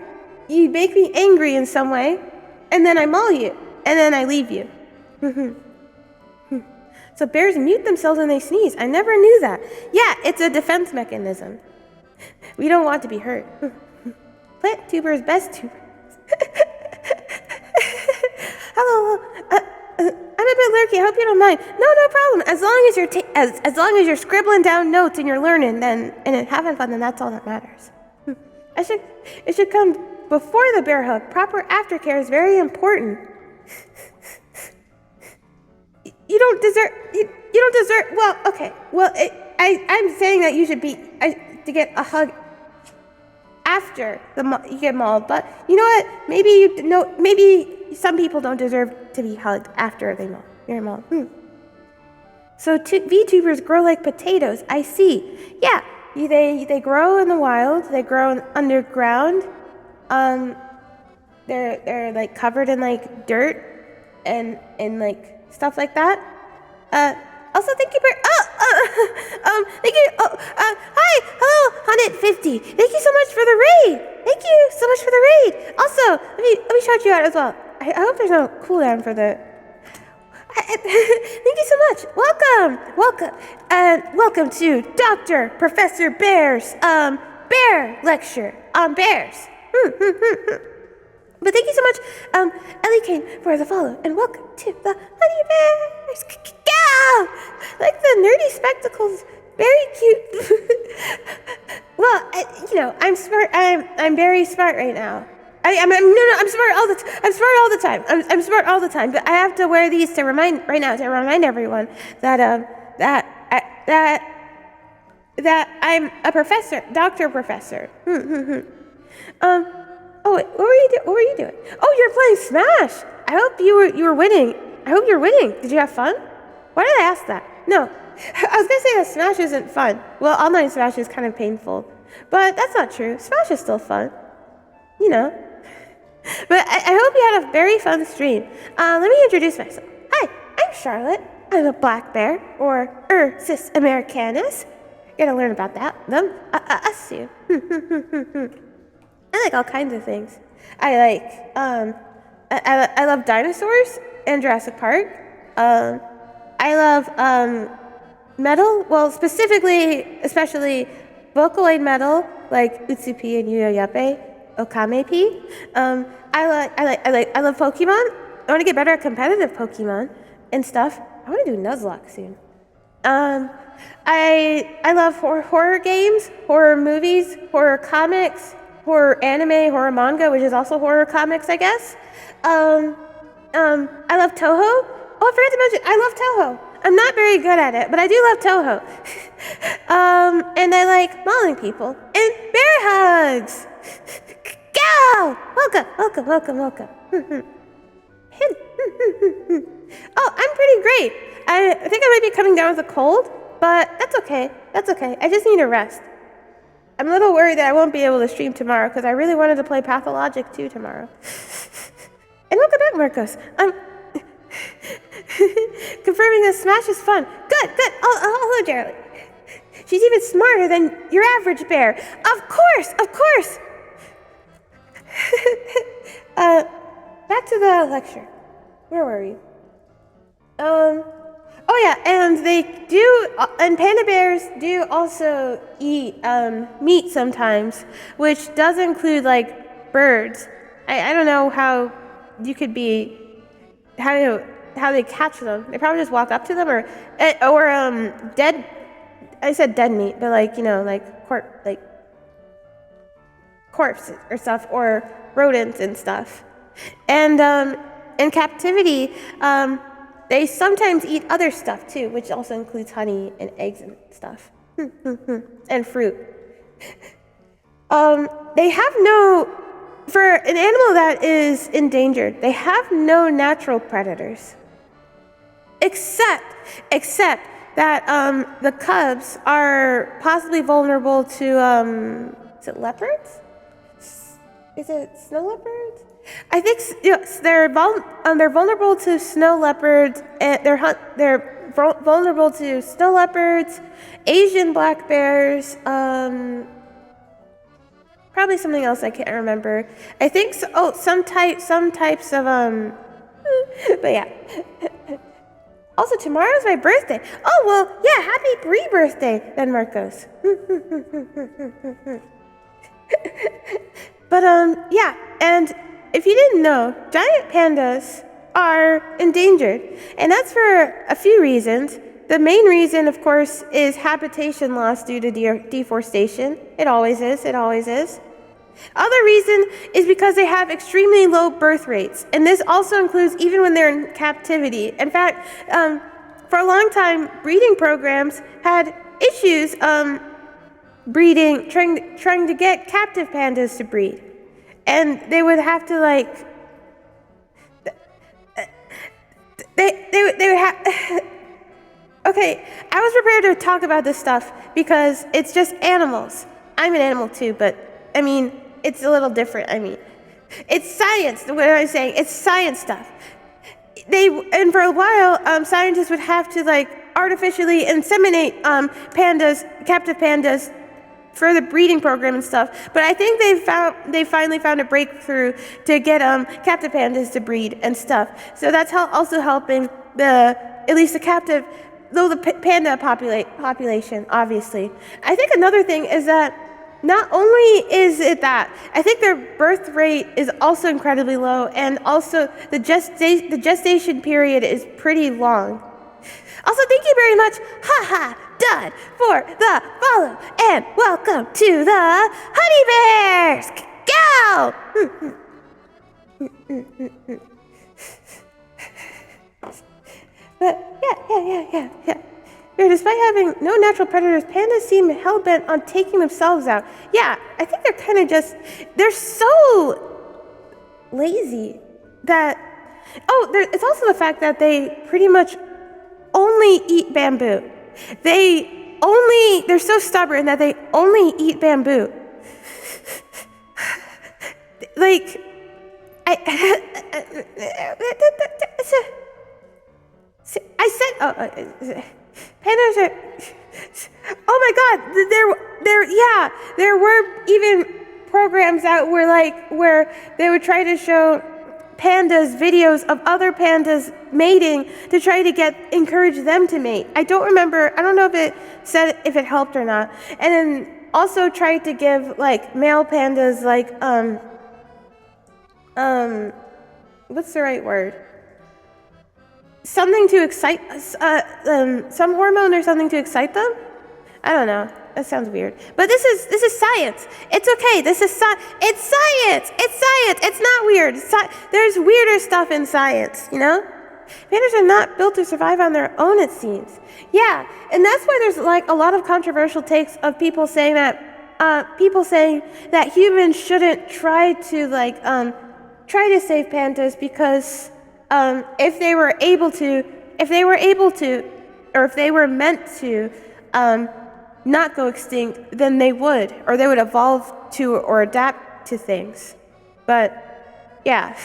you make me angry in some way, and then I maul you, and then I leave you. So bears mute themselves when they sneeze. I never knew that. Yeah, it's a defense mechanism. We don't want to be hurt. Plant tubers, best tubers. Hello. I'm a bit lurky. I hope you don't mind. No problem. As long as you're as long as you're scribbling down notes and you're learning, and having fun, then that's all that matters. It should come before the bear hug. Proper aftercare is very important. You don't deserve. Well, okay. Well, I'm saying that you should to get a hug after you get mauled. But you know what? Maybe some people don't deserve to be hugged after you're mauled. So VTubers grow like potatoes. I see. Yeah, they grow in the wild. They grow underground. They're like covered in like dirt and like stuff like that. Also, thank you for thank you. Hi, hello, 150. Thank you so much for the raid. Thank you so much for the raid. Also, let me shout you out as well. I hope there's no cooldown for the. Thank you so much. Welcome to Dr. Professor Bear's bear lecture on bears. But thank you so much, Ellie Kane, for the follow, and welcome to the Honey Bears. Go! Like the nerdy spectacles, very cute. Well, I'm smart. I'm very smart right now. I'm smart all the time. I'm smart all the time. I'm smart all the time. But I have to wear these to remind everyone that I'm a professor, Dr. Professor. Oh, wait, what were you doing? Oh, you're playing Smash. I hope you were winning. I hope you're winning. Did you have fun? Why did I ask that? No. I was going to say that Smash isn't fun. Well, online Smash is kind of painful. But that's not true. Smash is still fun. But I hope you had a very fun stream. Let me introduce myself. Hi, I'm Charlotte. I'm a black bear, or Ursus americanus. You're going to learn about us soon. I like all kinds of things. I love dinosaurs and Jurassic Park. I love metal. Well, especially Vocaloid metal, like Utsupi and Yuyoyape, Okamepi. I love Pokemon. I want to get better at competitive Pokemon and stuff. I want to do Nuzlocke soon. I love horror games, horror movies, horror comics, horror anime, horror manga, which is also horror comics, I guess. I love Toho. Oh, I forgot to mention, I love Toho. I'm not very good at it, but I do love Toho. And I like mauling people. And bear hugs! Go! Welcome. Oh, I'm pretty great. I think I might be coming down with a cold, but that's okay. I just need a rest. I'm a little worried that I won't be able to stream tomorrow because I really wanted to play Pathologic 2 tomorrow. And welcome back, Marcos. Confirming that Smash is fun. Good. Oh, hello, Gerald. She's even smarter than your average bear. Of course. Back to the lecture. Where were we? Oh Oh yeah, and panda bears do also eat meat sometimes, which does include like birds. I don't know how you could be how they catch them. They probably just walk up to them or dead. I said dead meat, but like corpse or stuff, or rodents and stuff. And in captivity, they sometimes eat other stuff too, which also includes honey and eggs and stuff, and fruit. They have for an animal that is endangered, they have no natural predators, except that the cubs are possibly vulnerable to is it leopards? Is it snow leopards? I think yes, they're vulnerable to snow leopards, and they're vulnerable to snow leopards, Asian black bears, probably something else I can't remember. I think so, some types of but yeah. Also, tomorrow's my birthday. Oh well, yeah, happy pre-birthday then, Marcos. But yeah, and if you didn't know, giant pandas are endangered, and that's for a few reasons. The main reason, of course, is habitation loss due to deforestation. It always is. Other reason is because they have extremely low birth rates, and this also includes even when they're in captivity. In fact, for a long time, breeding programs had issues breeding, trying to get captive pandas to breed, and they would have to they would have. Okay, I was prepared to talk about this stuff because it's just animals. I'm an animal too, but I mean, it's a little different. I mean, it's science. What am I saying? It's science stuff. And for a while, scientists would have to artificially inseminate captive pandas for the breeding program and stuff. But I think they finally found a breakthrough to get captive pandas to breed and stuff. So that's also helping at least the captive, though the panda population, obviously. I think another thing is that not only is it that, I think their birth rate is also incredibly low, and also the gestation period is pretty long. Also, thank you very much, done, for the follow, and welcome to the Honey Bears! Go! But yeah. Despite having no natural predators, pandas seem hell-bent on taking themselves out. Yeah, I think they're kind of they're so lazy that... it's also the fact that they pretty much only eat bamboo. They're so stubborn that they only eat bamboo. Pandas are... Oh my God! There were even programs out where they would try to show pandas videos of other pandas mating to try to encourage them to mate. I don't know if it said if it helped or not. And then also tried to give male pandas what's the right word? Something to excite, some hormone or something to excite them? I don't know. That sounds weird. But this is science. It's okay. It's science. It's not weird. There's weirder stuff in science, you know? Pandas are not built to survive on their own, it seems. Yeah, and that's why there's a lot of controversial takes of people saying that humans shouldn't try to save pandas because if they were meant to not go extinct, then they would evolve to or adapt to things. But yeah.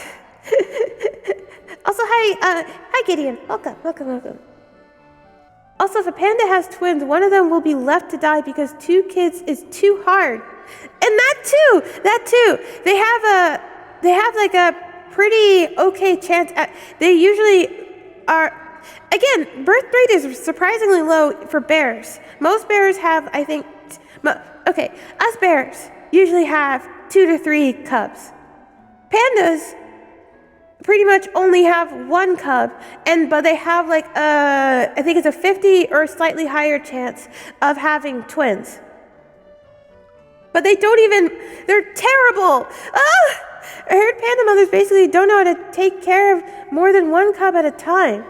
Also, hi Gideon. Welcome. Also, if a panda has twins, one of them will be left to die because 2 kids is too hard. And that too. They have a pretty okay chance. They usually are. again, birth rate is surprisingly low for bears. Most bears have, I think, okay, us bears usually have 2 to 3 cubs. Pandas pretty much only have 1 cub, but they have like I think it's a 50 or slightly higher chance of having twins. But they're terrible. Ah! I heard panda mothers basically don't know how to take care of more than 1 cub at a time.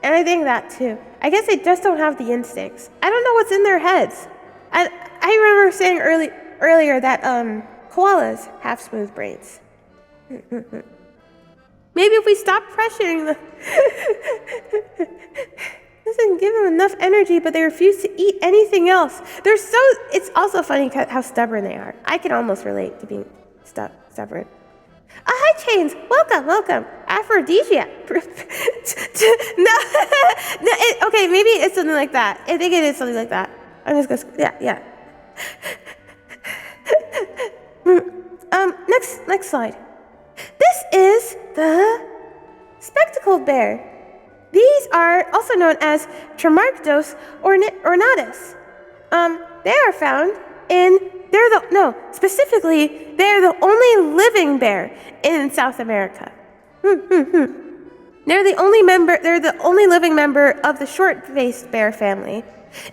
And I think that too. I guess they just don't have the instincts. I don't know what's in their heads. I remember saying earlier that koalas have smooth brains. Maybe if we stop pressuring them. Doesn't give them enough energy, but they refuse to eat anything else. It's also funny how stubborn they are. I can almost relate to being stubborn. Hi, Chains. Welcome. Aphrodisiac. No, okay, maybe it's something like that. I think it is something like that. I'm just gonna, yeah. Next slide. This is the spectacled bear. These are also known as Tremarctos ornatus. They are found specifically, they're the only living bear in South America. They're the only living member of the short-faced bear family.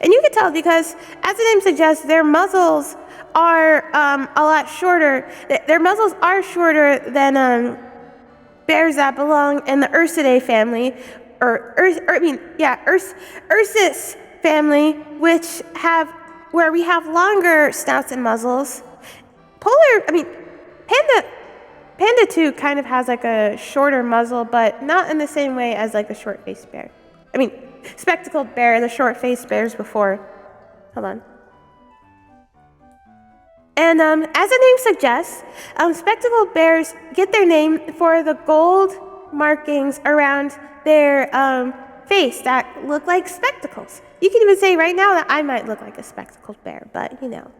And you can tell because, as the name suggests, their muzzles are a lot shorter. Their muzzles are shorter than bears that belong in the Ursidae family, Ursus family, where we have longer snouts and muzzles. Panda too kind of has like a shorter muzzle, but not in the same way as like the short-faced bear. Spectacled bear, the short-faced bears before. Hold on. And as the name suggests, spectacled bears get their name for the gold markings around their face that look like spectacles. You can even say right now that I might look like a spectacled bear, but you know.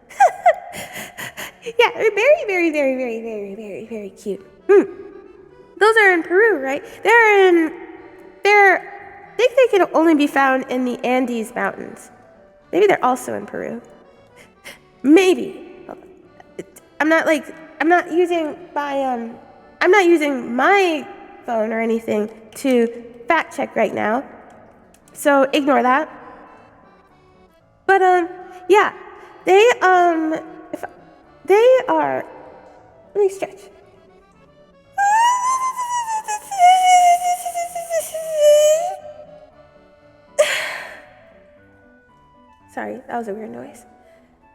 Yeah, they're very, very, very, very, very, very, very cute. Those are in Peru, right? I think they can only be found in the Andes Mountains. Maybe they're also in Peru. Maybe. I'm not using my phone or anything to fact check right now. So ignore that. But yeah, they are. Let me stretch. Sorry, that was a weird noise.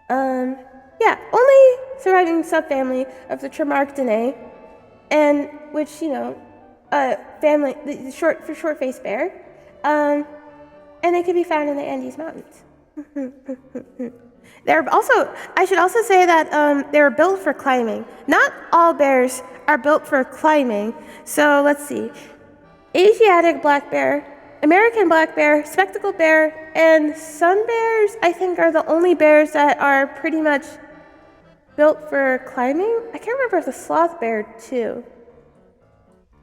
Yeah, only surviving subfamily of the Tremarctinae, and which family the short-faced bear, and they can be found in the Andes Mountains. I should also say that they were built for climbing. Not all bears are built for climbing. So let's see. Asiatic black bear, American black bear, spectacled bear, and sun bears, I think, are the only bears that are pretty much built for climbing. I can't remember if the sloth bear too.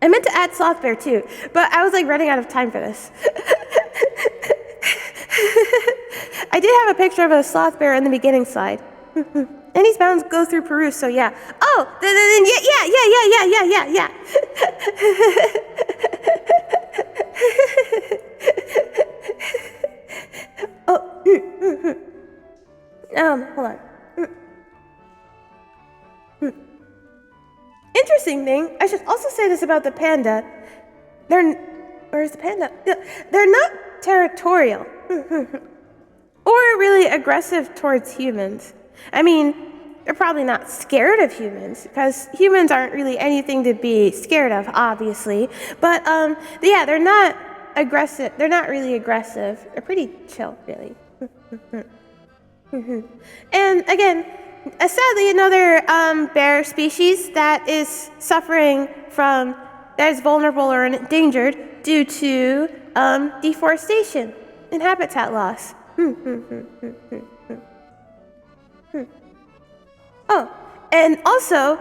I meant to add sloth bear too, but I was running out of time for this. I did have a picture of a sloth bear in the beginning slide. And these mountains go through Peru, so yeah. Oh, yeah. Hold on. Interesting thing, I should also say this about the panda. Where's the panda? They're not territorial. Or really aggressive towards humans. They're probably not scared of humans, because humans aren't really anything to be scared of, obviously. But yeah, they're not aggressive. They're not really aggressive. They're pretty chill, really. And again, sadly, another bear species that is vulnerable or endangered due to deforestation and habitat loss. Oh, and also,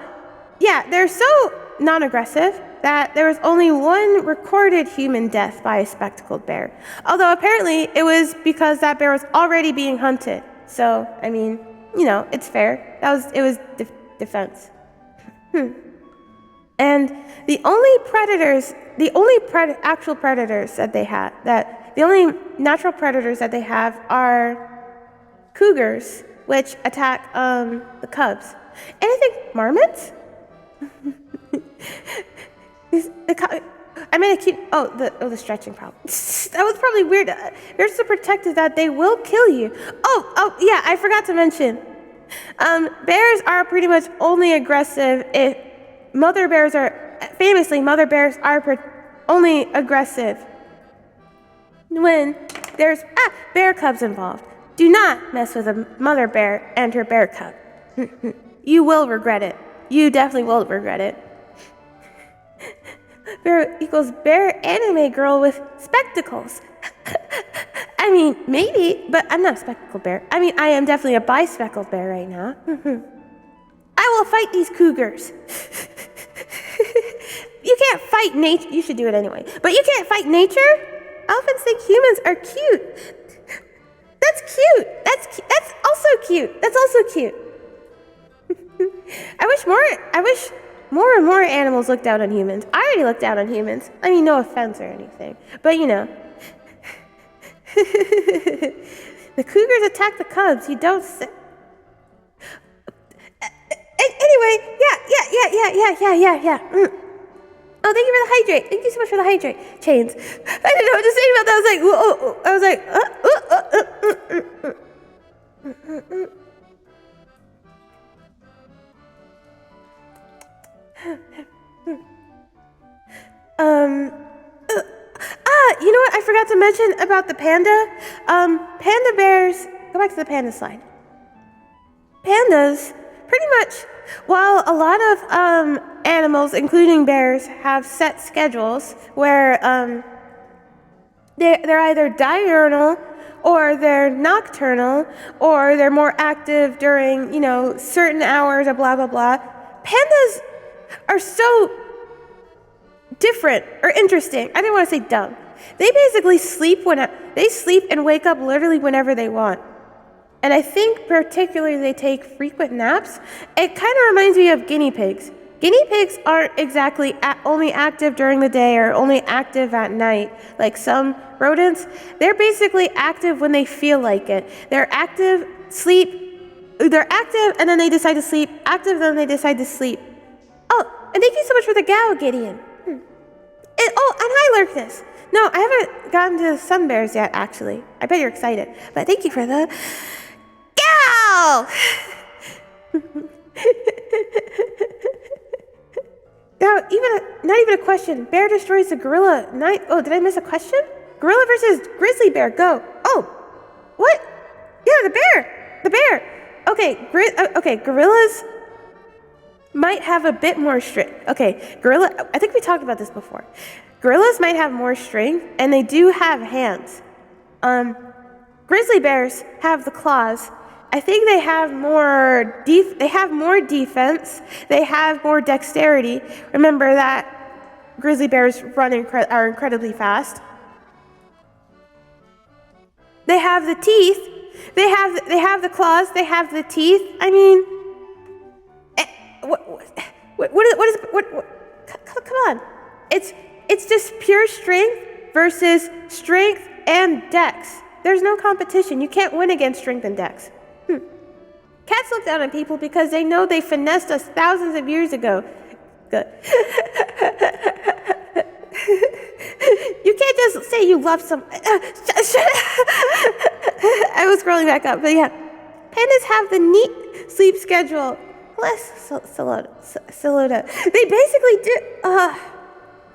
yeah, they're so non-aggressive that there was only one recorded human death by a spectacled bear. Although apparently it was because that bear was already being hunted. So, I mean, it's fair. It was defense. And the only actual predators that they have, the only natural predators that they have are cougars, which attack the cubs. And I think marmots? The stretching problem. That was probably weird. They're so protected that they will kill you. Oh, yeah, I forgot to mention. Bears are pretty much only aggressive if mother bears are only aggressive when there's bear cubs involved. Do not mess with a mother bear and her bear cub. You will regret it. You definitely will regret it. Bear equals bear anime girl with spectacles. I mean, maybe, but I'm not a spectacled bear. I mean, I am definitely a bispeckled bear right now. I will fight these cougars. You can't fight nature. You should do it anyway. But you can't fight nature? Elephants think humans are cute. That's cute. That's also cute. That's also cute. I wish more and more animals look down on humans. I already look down on humans. I mean, no offense or anything. But, the cougars attack the cubs. You don't say. Anyway, yeah. Oh, thank you for the hydrate. Thank you so much for the hydrate. Chains. I didn't know what to say about that. You know what I forgot to mention about the panda? Panda bears, go back to the panda slide. Pandas, pretty much, while a lot of animals, including bears, have set schedules where they're either diurnal or they're nocturnal or they're more active during, certain hours or blah, blah, blah. Pandas are so different or interesting. I didn't want to say dumb. They basically sleep and wake up literally whenever they want. And I think particularly they take frequent naps. It kind of reminds me of guinea pigs. Guinea pigs aren't exactly only active during the day or only active at night, like some rodents. They're basically active when they feel like it. They're active, and then they decide to sleep, active, then they decide to sleep. Oh, and thank you so much for the gal, Gideon. And hi, Lurkus. No, I haven't gotten to sun bears yet, actually. I bet you're excited. But thank you for the gal! Now, not even a question. Bear destroys the gorilla. Oh, did I miss a question? Gorilla versus grizzly bear. Go. Oh, what? Yeah, the bear. Okay, gorillas might have a bit more strength. Okay, I think we talked about this before. Gorillas might have more strength, and they do have hands. Grizzly bears have the claws. I think they have more defense. They have more dexterity. Remember that grizzly bears are incredibly fast. They have the teeth. They have the claws. They have the teeth. I mean, come on. It's just pure strength versus strength and dex. There's no competition. You can't win against strength and dex. Cats look down on people because they know they finessed us thousands of years ago. Good. You can't just say you love some. I was scrolling back up, but yeah. Pandas have the neat sleep schedule. Less Saluda. They basically do.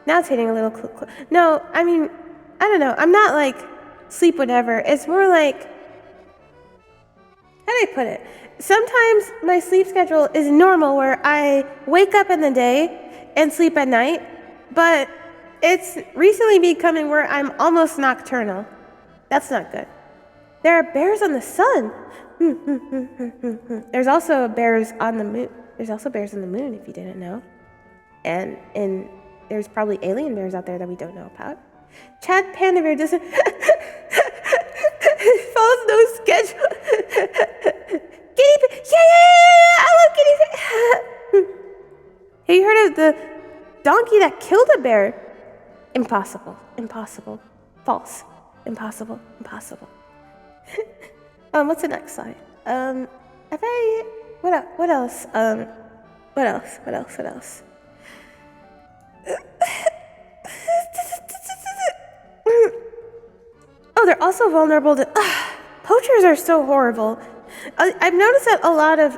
Now it's hitting a little. No, I mean, I don't know. I'm not like sleep whenever. It's more like. How do I put it? Sometimes my sleep schedule is normal where I wake up in the day and sleep at night, but it's recently becoming where I'm almost nocturnal. That's not good. There are bears on the sun. There's also bears on the moon. There's also bears on the moon, if you didn't know. And in there's probably alien bears out there that we don't know about. Giant Panda Bear doesn't follows no schedule. Guinea pig. Yeah, I love guinea pig. Have you heard of the donkey that killed a bear? Impossible. False. Impossible. What's the next slide? What else? Oh, they're also vulnerable to... poachers are so horrible. I've noticed that a lot of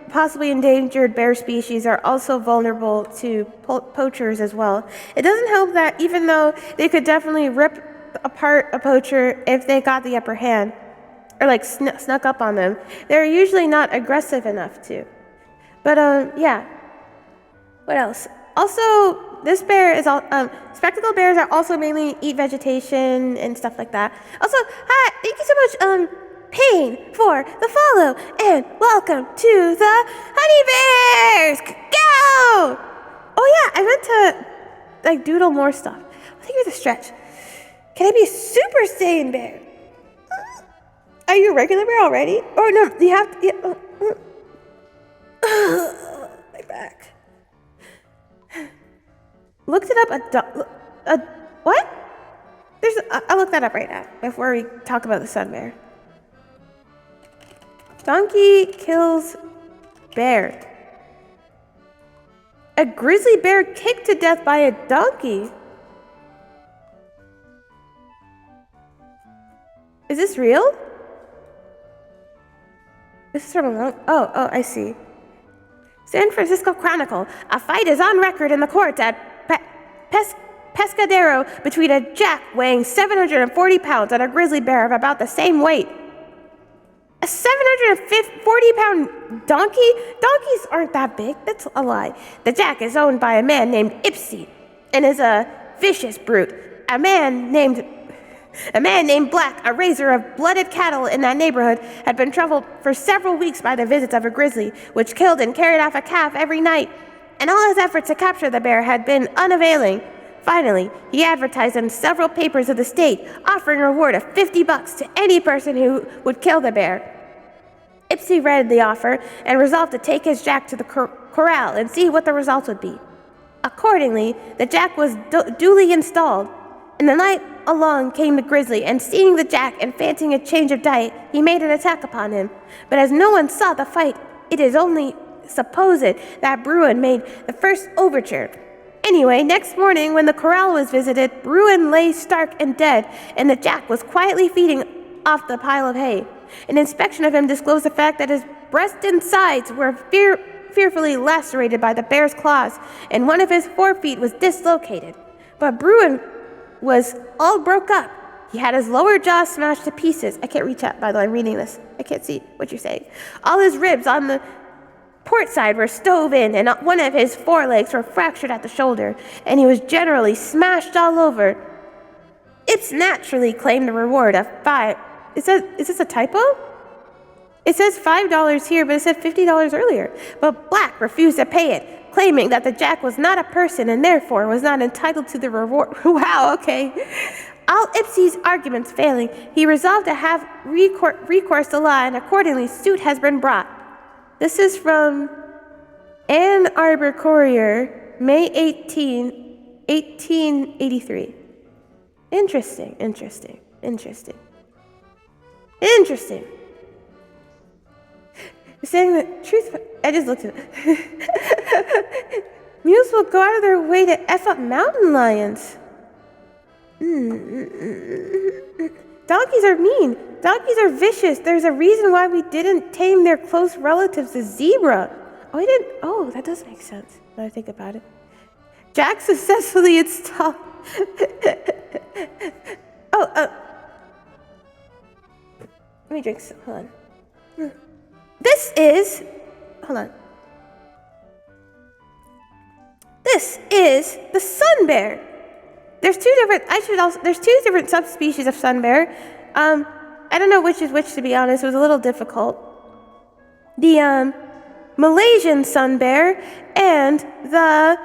possibly endangered bear species are also vulnerable to poachers as well. It doesn't help that even though they could definitely rip apart a poacher if they got the upper hand, or like snuck up on them, they're usually not aggressive enough to. But yeah. What else? Also, this bear is all spectacled bears are also mainly eat vegetation and stuff like that. Also, hi, thank you so much, Payne, for the follow, and welcome to the Honey Bears. Go! Oh yeah, I meant to like doodle more stuff. I think it's a stretch. Can I be a Super Saiyan bear? Are you a regular bear already? Oh no, you have to. Yeah, my back. Looked it up. What? I'll look that up right now before we talk about the sun bear. Donkey kills bear. A grizzly bear kicked to death by a donkey. Is this real? This is from a long... Oh, I see. San Francisco Chronicle. A fight is on record in the courts at Pescadero between a jack weighing 740 pounds and a grizzly bear of about the same weight. A 740-pound donkey? Donkeys aren't that big. That's a lie. The jack is owned by a man named Ipsy and is a vicious brute. A man named Black, a raiser of blooded cattle in that neighborhood, had been troubled for several weeks by the visits of a grizzly, which killed and carried off a calf every night. And all his efforts to capture the bear had been unavailing. Finally, he advertised in several papers of the state, offering a reward of $50 to any person who would kill the bear. Ipsy read the offer and resolved to take his jack to the corral and see what the results would be. Accordingly, the jack was duly installed. In the night along came the grizzly, and seeing the jack and fancying a change of diet, he made an attack upon him. But as no one saw the fight, it is only supposed that Bruin made the first overture. Anyway, next morning when the corral was visited, Bruin lay stark and dead, and the jack was quietly feeding off the pile of hay. An inspection of him disclosed the fact that his breast and sides were fearfully lacerated by the bear's claws, and one of his forefeet was dislocated. But Bruin was all broke up. He had his lower jaw smashed to pieces. I can't reach out, by the way, I'm reading this. I can't see what you're saying. All his ribs on the port side were stove in, and one of his forelegs were fractured at the shoulder, and he was generally smashed all over. Ips naturally claimed the reward of $5. Is this a typo? It says $5 here, but it said $50 earlier. But Black refused to pay it, claiming that the jack was not a person and therefore was not entitled to the reward. Wow, okay. All Ipsy's arguments failing, he resolved to have recourse to law, and accordingly suit has been brought. This is from Ann Arbor Courier, May 18, 1883. Interesting. You're saying the truth. I just looked at it. Mules will go out of their way to F up mountain lions. Donkeys are mean. Donkeys are vicious. There's a reason why we didn't tame their close relatives, the zebra. Oh, that does make sense when I think about it. Jack successfully installed. Let me drink some. Hold on. This is the sun bear. There's two different subspecies of sun bear. I don't know which is which, to be honest. It was a little difficult. The Malaysian sun bear and the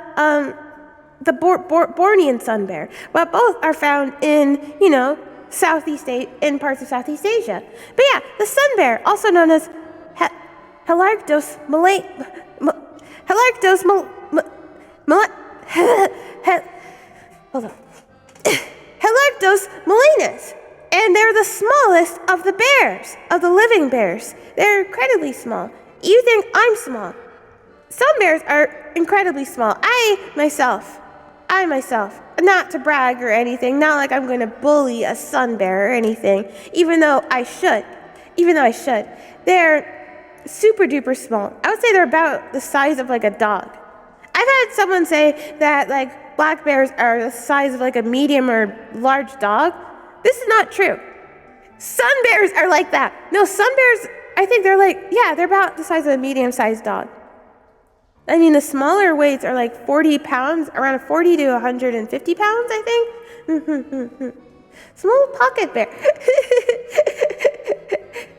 Bornean sun bear. But both are found in, in parts of Southeast Asia. But yeah, the sun bear, also known as Helarctos Helarctos malinus. And they're the smallest of the bears, of the living bears. They're incredibly small. You think I'm small. Some bears are incredibly small. I myself, not to brag or anything, not like I'm going to bully a sun bear or anything, even though I should. They're super duper small. I would say they're about the size of like a dog. I've had someone say that like black bears are the size of like a medium or large dog. This is not true. Sun bears are like that. No, sun bears, I think they're they're about the size of a medium-sized dog. I mean, the smaller weights are like 40 pounds, around 40 to 150 pounds, I think. Small pocket bear.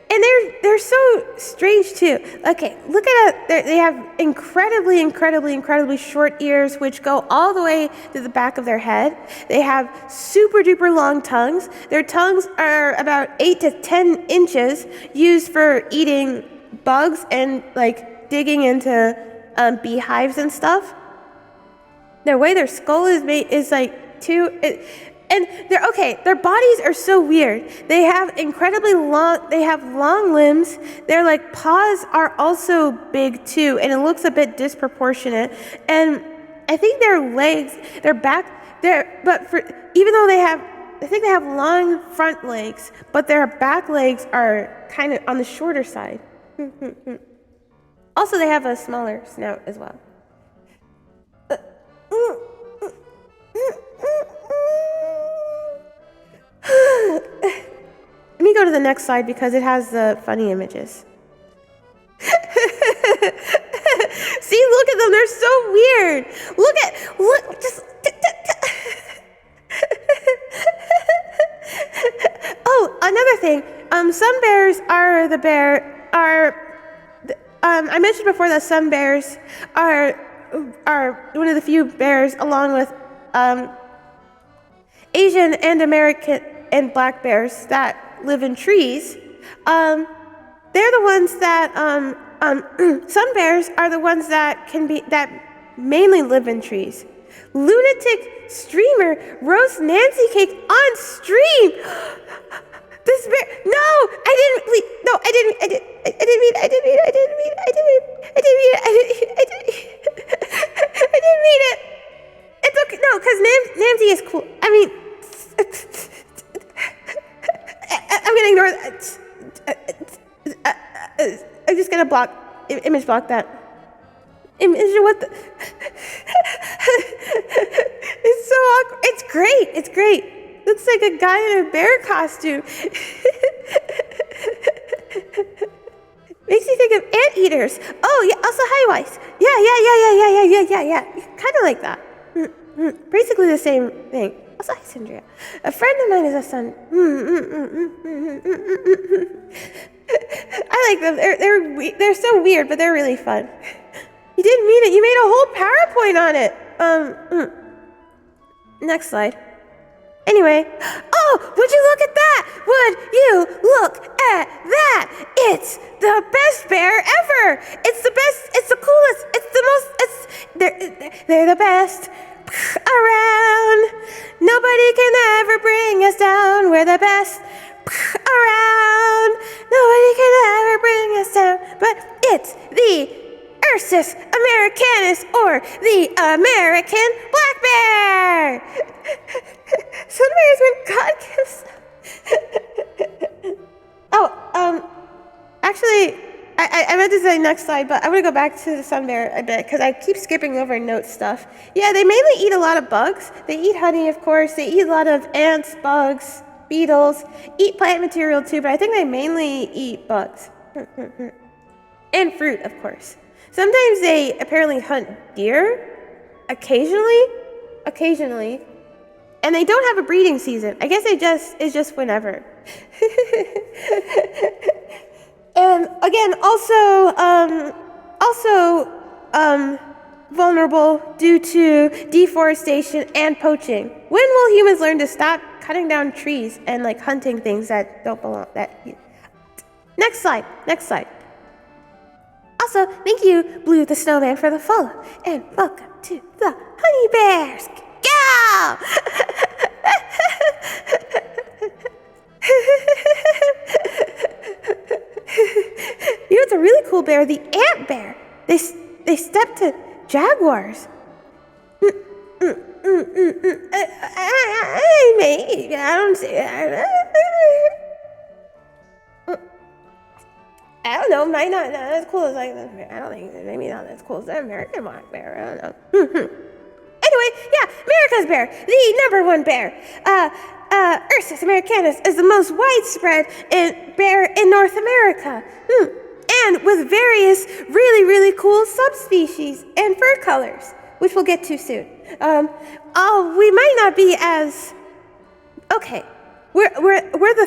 And they're so strange too. Okay, look at it. They have incredibly short ears, which go all the way to the back of their head. They have super duper long tongues. Their tongues are about 8 to 10 inches, used for eating bugs and like digging into beehives and stuff. The way their skull is made is like and their bodies are so weird. They have long limbs. Their like paws are also big too, and it looks a bit disproportionate. And I think their legs, even though I think they have long front legs, but their back legs are kind of on the shorter side. Also, they have a smaller snout as well. Let me go to the next slide because it has the funny images. See, look at them. They're so weird. Look. Oh, another thing. Sun bears I mentioned before that sun bears are one of the few bears, along with Asian and American and black bears, that live in trees. They're the ones that sun bears are the ones that mainly live in trees. Lunatic streamer roast Nancy cake on stream. This bear, no, I didn't mean it. It's okay, no, because Nancy is cool. I mean, I'm gonna ignore that. I'm just gonna image block that. What the? It's so awkward. It's great. Looks like a guy in a bear costume. Makes me think of anteaters. Oh, yeah, also high-wise. Yeah. Kind of like that. Basically the same thing. Also Isandria. A friend of mine is a son. I like them. They're so weird, but they're really fun. You didn't mean it. You made a whole PowerPoint on it. Next slide. Anyway, would you look at that? Would you look at that? It's the best bear ever. It's the best. It's the coolest. It's the most. They're the best around. Nobody can ever bring us down. We're the best around. Nobody can ever bring us down. But it's the Ursus americanus, or the American black bear. Sun bears when God gives. Actually, I meant to say next slide, but I'm gonna go back to the sun bear a bit because I keep skipping over note stuff. Yeah, they mainly eat a lot of bugs. They eat honey, of course. They eat a lot of ants, bugs, beetles. Eat plant material too, but I think they mainly eat bugs and fruit, of course. Sometimes they apparently hunt deer, occasionally, and they don't have a breeding season. I guess it's just whenever. And again, also also vulnerable due to deforestation and poaching. When will humans learn to stop cutting down trees and like hunting things that don't belong? Next slide. Also, thank you, Blue the Snowman, for the follow, and welcome to the Honey Bears. Go! You know, it's a really cool bear, the ant bear. They step to jaguars. Maybe I don't see. I don't know. Might not as cool as like this bear. I don't think maybe not as cool as the American black bear. I don't know. Anyway, yeah, America's bear, the #1 bear. Ursus americanus is the most widespread bear in North America. And with various really cool subspecies and fur colors, which we'll get to soon. We might not be as okay. We're the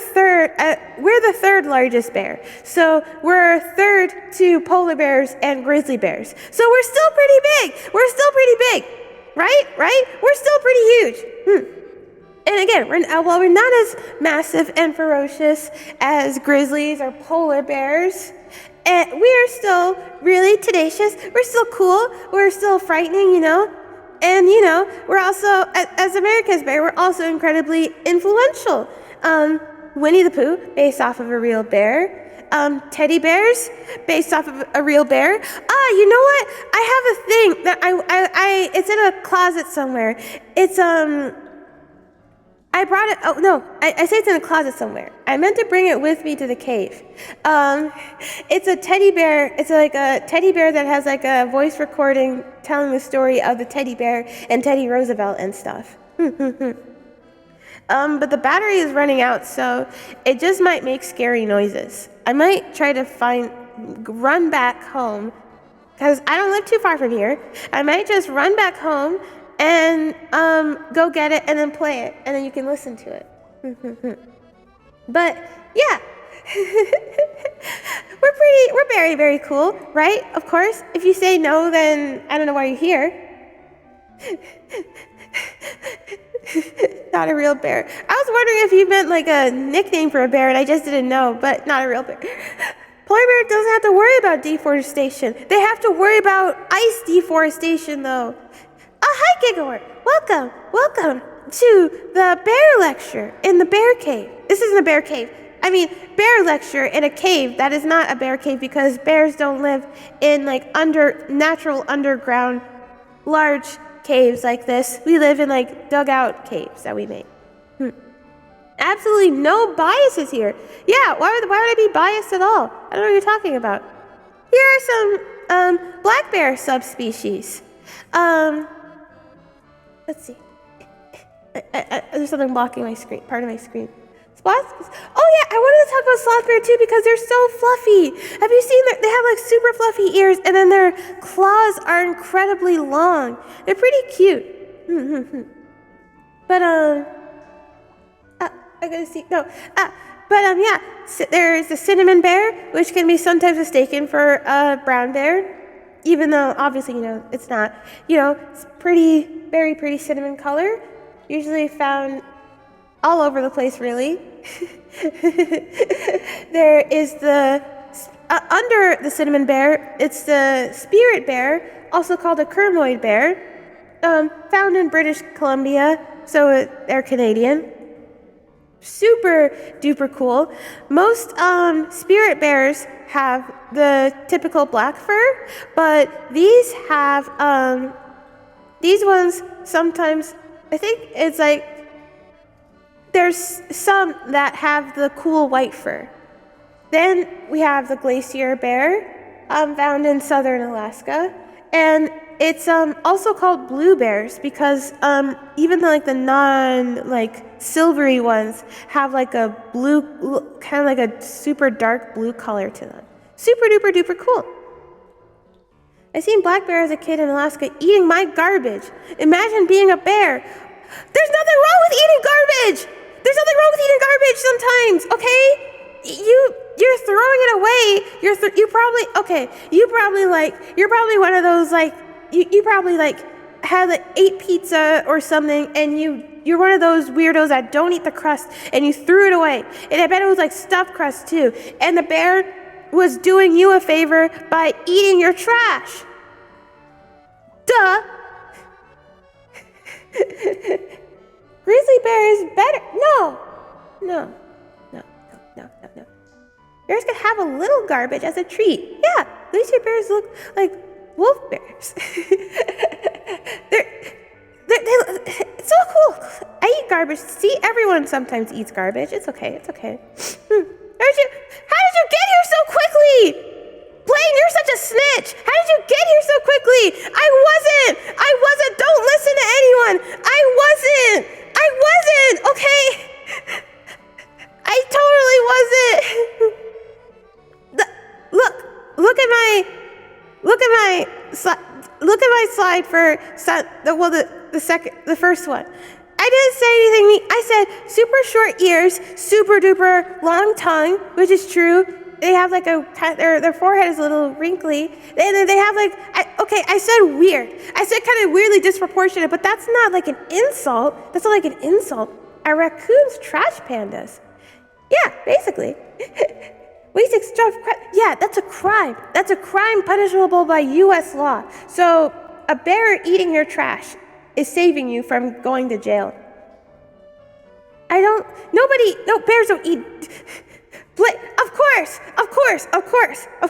third largest bear. So we're third to polar bears and grizzly bears. So we're still pretty big. Right? We're still pretty huge. And again, while we're not as massive and ferocious as grizzlies or polar bears, we're still really tenacious. We're still cool. We're still frightening, you know. And, you know, we're also, as America's bear, we're also incredibly influential. Winnie the Pooh, based off of a real bear. Teddy bears, based off of a real bear. You know what? I have a thing that it's in a closet somewhere. It's, I brought it, I say it's in a closet somewhere. I meant to bring it with me to the cave. It's a teddy bear. It's like a teddy bear that has like a voice recording telling the story of the teddy bear and Teddy Roosevelt and stuff. But the battery is running out, so it just might make scary noises. I might try to run back home, because I don't live too far from here. I might just run back home and go get it and then play it, and then you can listen to it. But yeah, we're very cool, right? Of course. If you say no, then I don't know why you're here. Not a real bear. I was wondering if you meant like a nickname for a bear, and I just didn't know, but not a real bear. Polar bear doesn't have to worry about deforestation. They have to worry about ice deforestation, though. Hi, Gigawart. Welcome to the bear lecture in the bear cave. This isn't a bear cave. I mean, bear lecture in a cave. That is not a bear cave because bears don't live in like natural underground large caves like this. We live in like dugout caves that we make. Absolutely no biases here. Yeah, why would I be biased at all? I don't know what you're talking about. Here are some black bear subspecies. Let's see. There's something blocking my screen, part of my screen. Oh yeah, I wanted to talk about sloth bear too because they're so fluffy. Have you seen that? They have like super fluffy ears and then their claws are incredibly long. They're pretty cute. But I gotta see. No. Yeah. There's the cinnamon bear, which can be sometimes mistaken for a brown bear, even though obviously it's not. It's very pretty cinnamon color. Usually found all over the place, really. There is under the cinnamon bear, it's the spirit bear, also called a kermoid bear, found in British Columbia, so they're Canadian. Super duper cool. Most spirit bears have the typical black fur, but these ones sometimes, I think it's like, there's some that have the cool white fur. Then we have the Glacier Bear, found in southern Alaska, and it's also called blue bears because even the silvery ones have like a blue, kind of like a super dark blue color to them. Super duper duper cool. I seen black bear as a kid in Alaska eating my garbage. Imagine being a bear. There's nothing wrong with eating garbage. There's nothing wrong with eating garbage sometimes, okay? you're throwing it away. You're probably one of those like you probably like had like ate pizza or something, and you're one of those weirdos that don't eat the crust, and you threw it away. And I bet it was like stuffed crust too. And the bear was doing you a favor by eating your trash. Duh. Grizzly Bear is better. No. Bears can have a little garbage as a treat. Yeah, Glacier Bears look like wolf bears. It's so cool. I eat garbage. See, everyone sometimes eats garbage. It's okay. How did you get here so quickly? Blaine, you're such a snitch. How did you get here so quickly? I wasn't. Don't listen to anyone. I wasn't. Okay. I totally wasn't. Look at my slide for the first one. I didn't say anything mean. I said super short ears, super duper long tongue, which is true. They have like their forehead is a little wrinkly. And they have like, I said weird. I said kind of weirdly disproportionate, but that's not like an insult. That's not like an insult. Are raccoons trash pandas? Yeah, basically. Wasting stuff. Yeah, that's a crime. That's a crime punishable by U.S. law. So a bear eating your trash is saving you from going to jail. No, bears don't eat. Of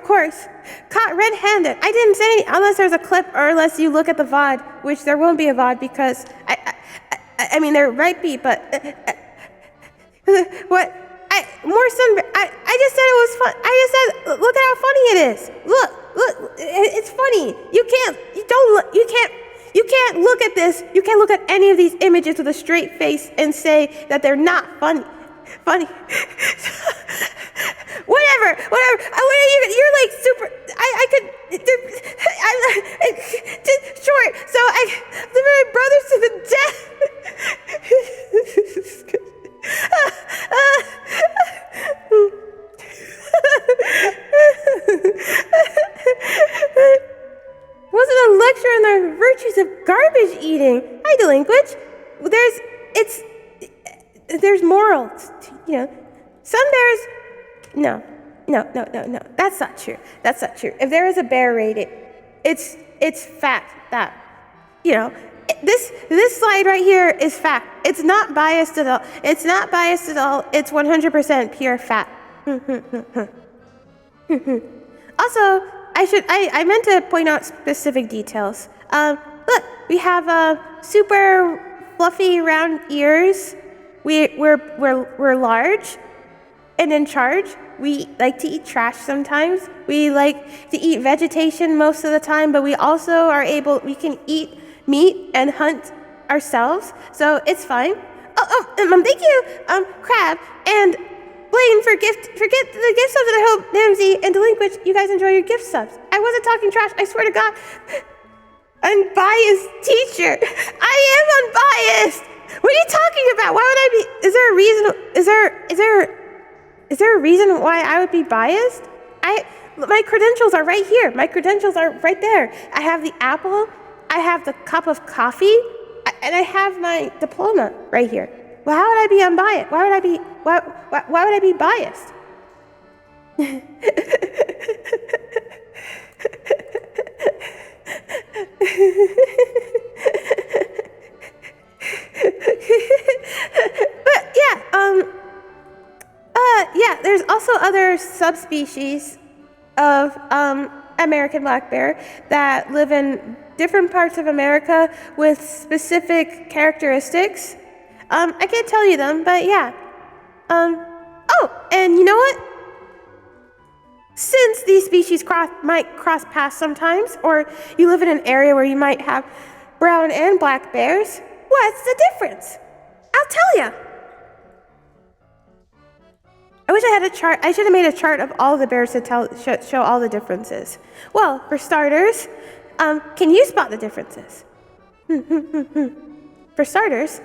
course. Caught red-handed. I didn't say anything, unless there's a clip or unless you look at the VOD, which there won't be a VOD because, I mean, there might be, but, what? More sun. I just said it was fun. I just said, look at how funny it is. Look, it's funny. You can't look at this. You can't look at any of these images with a straight face and say that they're not funny. Whatever. You're like super. Short. So I live with my brothers to the death. Wasn't a lecture on the virtues of garbage eating. Hi, delinquent. There's morals. Some bears. No. That's not true. If there is a bear rating, it's fact that this slide right here is fact. It's not biased at all. It's 100% pure fact. Also, I meant to point out specific details. Look, we have super fluffy round ears. We're large and in charge. We like to eat trash sometimes. We like to eat vegetation most of the time, but we also we can eat meat and hunt ourselves, so it's fine. Thank you, Crab and Blaine for the gift subs, and I hope Namsy and Delinquent, you guys enjoy your gift subs. I wasn't talking trash, I swear to God. Unbiased teacher. I am unbiased. What are you talking about? Why would I be? Is there a reason why I would be biased? My credentials are right here. My credentials are right there. I have the apple. I have the cup of coffee, and I have my diploma right here. Well, how would I be unbiased? Why would I be biased? But yeah, there's also other subspecies of American black bear that live in different parts of America with specific characteristics. I can't tell you them, but yeah. Oh, and you know what? Since these species might cross paths sometimes, or you live in an area where you might have brown and black bears, what's the difference? I'll tell you. I wish I had a chart. I should have made a chart of all the bears to show all the differences. Well, for starters, can you spot the differences? For starters,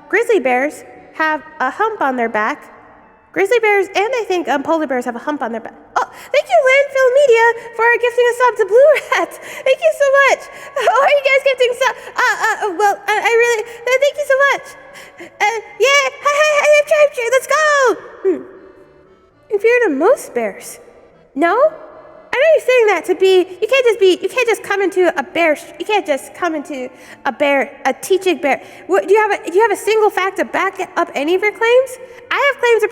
grizzly bears have a hump on their back, Grizzly bears and I think polar bears have a hump on their back. Oh, thank you, Landfill Media, for gifting a sub to Blue Rat. Thank you so much. Oh, are you guys gifting sub? Well, I really, thank you so much. Yeah, hi, let's go. Inferior to most bears. No? I know you're saying that to be, you can't just come into a teaching bear. What, do you have a single fact to back up any of your claims? I have claims to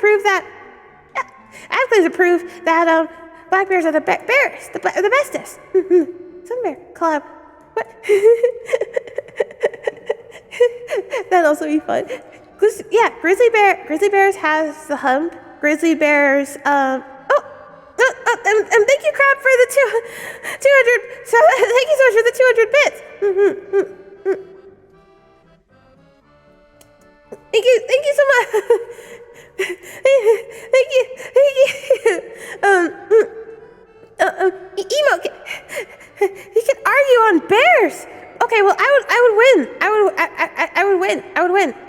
prove that black bears are the bears, the bestest. Sun bear club. What? That'd also be fun. Yeah, Grizzly Bears has the hump. Grizzly Bears, thank you, Crab, for the 200. So thank you so much for the 200 bits. Thank you so much. Thank you. Emo, he can argue on bears. Okay, well, I would win. I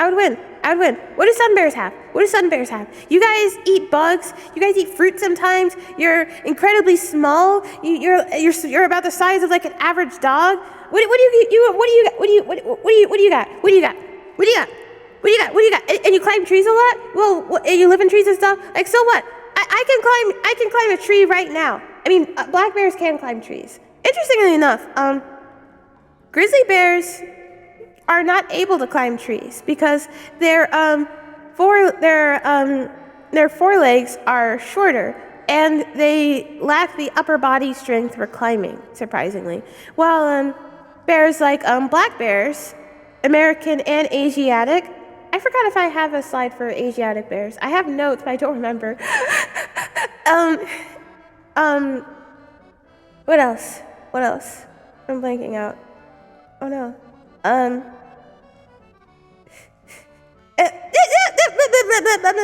would win. What do sun bears have? You guys eat bugs. You guys eat fruit sometimes. You're incredibly small. You're about the size of like an average dog. What do you got? And you climb trees a lot? Well, and you live in trees and stuff? Like, so what? I can climb a tree right now. I mean, black bears can climb trees. Interestingly enough, grizzly bears are not able to climb trees because their forelegs are shorter and they lack the upper body strength for climbing, surprisingly. While bears like black bears, American and Asiatic, I forgot if I have a slide for Asiatic bears. I have notes, but I don't remember. What else? I'm blanking out. Oh no.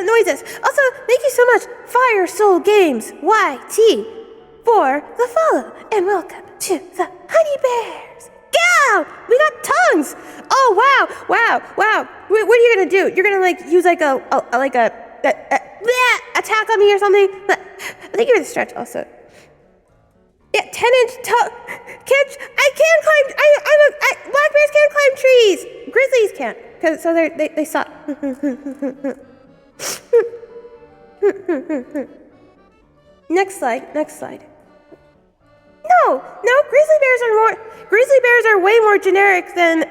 Noises. Also, thank you so much, Fire Soul Games YT, for the follow, and welcome to the Honey Bears. Yeah, we got tongues. Oh wow. What are you gonna do? You're gonna like use like a attack on me or something? I think you're gonna stretch also. Yeah, 10-inch tongue. I can climb. Black bears can't climb trees. Grizzlies can't, so they suck. Next slide. No. Grizzly bears are way more generic than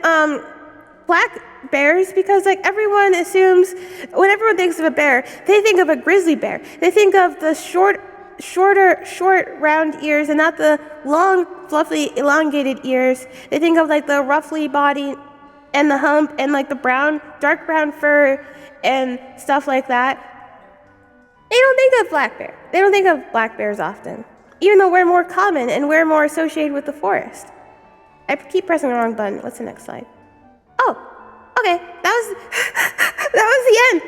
black bears because like everyone assumes when everyone thinks of a bear, they think of a grizzly bear. They think of the short round ears and not the long, fluffy, elongated ears. They think of like the roughly body and the hump and like the dark brown fur and stuff like that. They don't think of black bear. They don't think of black bears often, even though we're more common and we're more associated with the forest. I keep pressing the wrong button. What's the next slide? Oh, okay. That was the end.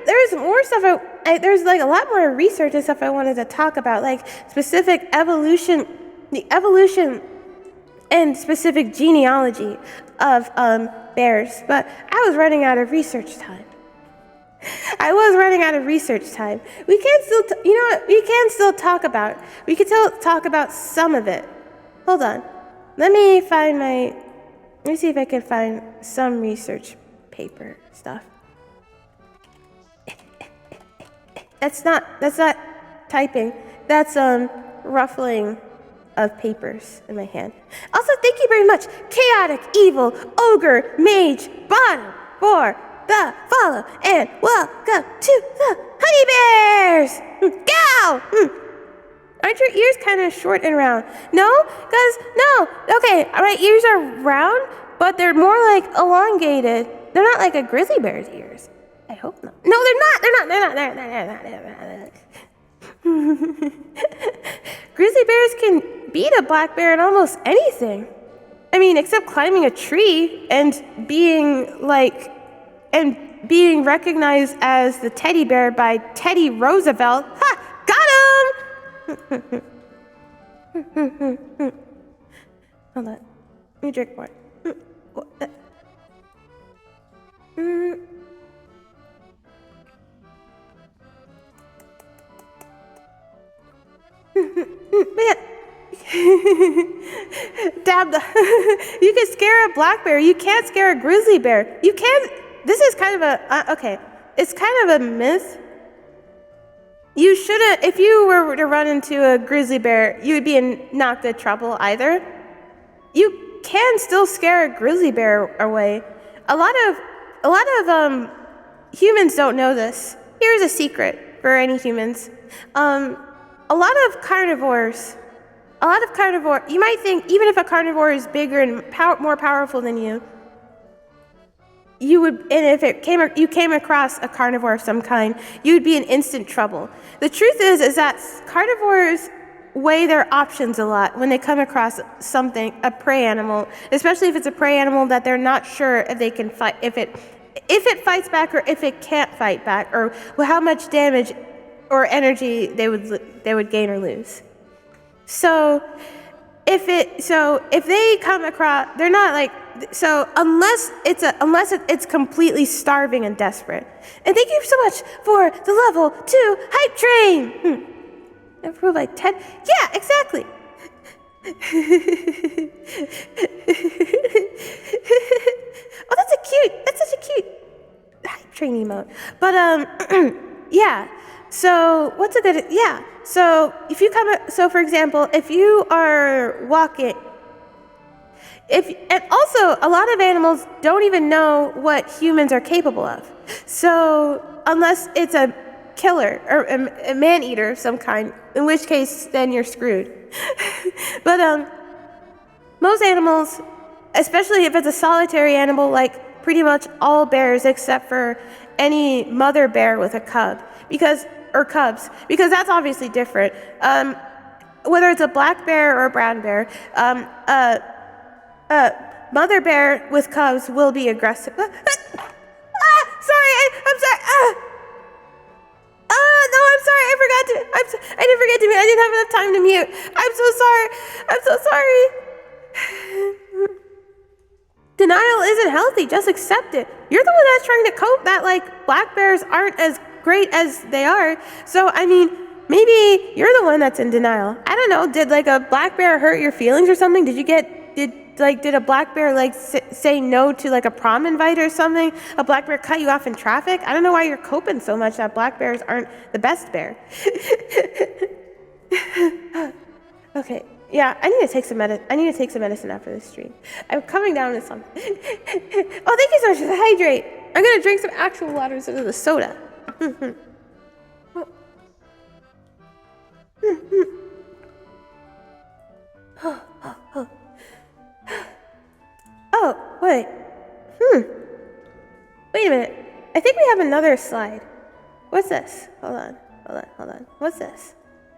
There's more stuff. There's like a lot more research and stuff I wanted to talk about, like specific evolution, the evolution and specific genealogy of bears. But I was running out of research time. We can still, we can still talk about some of it. Hold on. Let me see if I can find some research paper stuff. That's not typing. That's ruffling of papers in my hand. Also, thank you very much, Chaotic Evil Ogre Mage Bottom, for the follow, and welcome to the Honey Bears. Go! Aren't your ears kind of short and round? No? Okay, my ears are round, but they're more like elongated. They're not like a grizzly bear's ears. I hope not. No, they're not. Grizzly bears can beat a black bear in almost anything. I mean, except climbing a tree and being recognized as the teddy bear by Teddy Roosevelt. Ha! Got him! Hold on. Let me drink more. Man. Dab the. You can scare a black bear. You can't scare a grizzly bear. You can. This is kind of a. Okay. It's kind of a myth. You shouldn't. If you were to run into a grizzly bear, you would be in not good trouble either. You can still scare a grizzly bear away. A lot of humans don't know this. Here's a secret for any humans. A lot of carnivores, you might think even if a carnivore is bigger and more powerful than you would, and if you came across a carnivore of some kind, you would be in instant trouble. The truth is that carnivores weigh their options a lot when they come across a prey animal, especially if it's a prey animal that they're not sure if they can fight, if it fights back or if it can't fight back, or how much damage or energy they would gain or lose. So if they come across, they're not like, so unless it's completely starving and desperate. And thank you so much for the level 2 hype train. Improved by 10. Yeah, exactly. Oh, that's such a cute hype train emote. But yeah. So what's a good, yeah. So if you so for example, if you are walking, and also a lot of animals don't even know what humans are capable of. So unless it's a killer or a man-eater of some kind, in which case then you're screwed. But most animals, especially if it's a solitary animal, like pretty much all bears except for any mother bear with a cub, or cubs, because that's obviously different. Whether it's a black bear or a brown bear, mother bear with cubs will be aggressive. Sorry, I'm sorry. No, I'm sorry. I didn't forget to mute. I didn't have enough time to mute. I'm so sorry. Denial isn't healthy. Just accept it. You're the one that's trying to cope that like black bears aren't as great as they are. So I mean, maybe you're the one that's in denial. I don't know. Did like a black bear hurt your feelings or something? Did a black bear like say no to like a prom invite or something? A black bear cut you off in traffic? I don't know why you're coping so much that black bears aren't the best bear. Okay, yeah, I need to take some medicine after this stream. I'm coming down with something. Oh, thank you so much for the hydrate. I'm gonna drink some actual water instead of the soda. Oh, wait. Wait a minute. I think we have another slide. What's this? Hold on. What's this?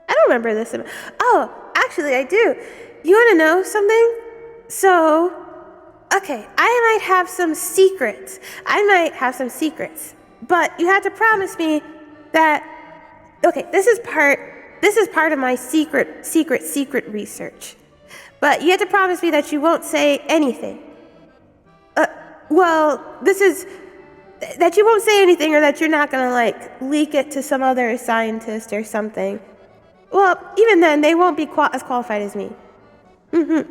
I don't remember this. Oh, actually, I do. You want to know something? So, okay, I might have some secrets. But you have to promise me that, okay, this is part of my secret research. But you have to promise me that you won't say anything. That you won't say anything, or that you're not gonna like leak it to some other scientist or something. Well, even then, they won't be as qualified as me. I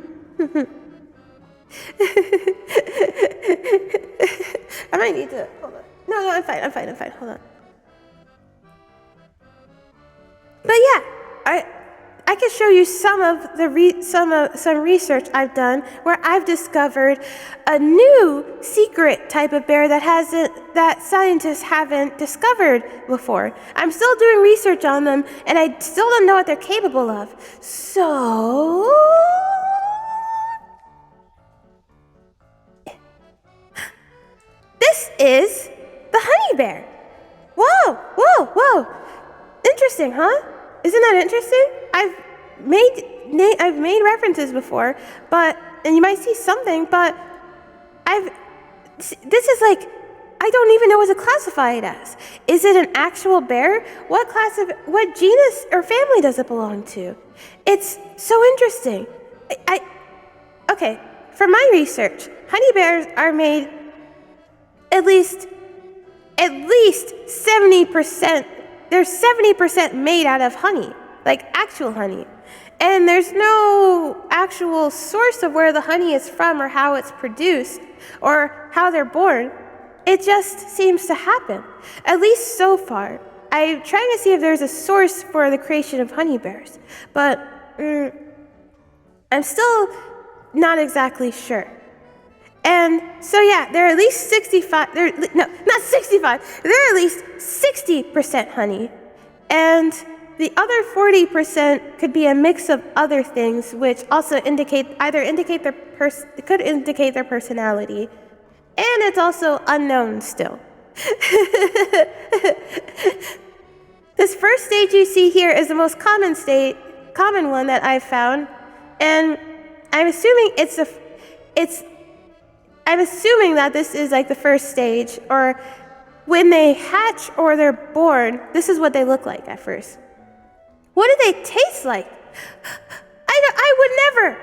might need to, hold on. No, I'm fine, hold on. But yeah, I can show you some research I've done where I've discovered a new secret type of bear that scientists haven't discovered before. I'm still doing research on them, and I still don't know what they're capable of. So this is the honey bear. Whoa! Interesting, huh? Isn't that interesting? I've made references before, and you might see something, but this is like, I don't even know what to classify it as. Is it an actual bear? What genus or family does it belong to? It's so interesting. Okay, from my research, honey bears are made at least 70%. They're 70% made out of honey, like actual honey. And there's no actual source of where the honey is from or how it's produced or how they're born. It just seems to happen, at least so far. I'm trying to see if there's a source for the creation of honey bears, but I'm still not exactly sure. And so yeah, they're at least 65, no, not 65, they're at least 60% honey. And the other 40% could be a mix of other things, which also could indicate their personality. And it's also unknown still. This first stage you see here is the most common one that I've found, and I'm assuming I'm assuming that this is like the first stage, or when they hatch or they're born, this is what they look like at first. What do they taste like? I would never.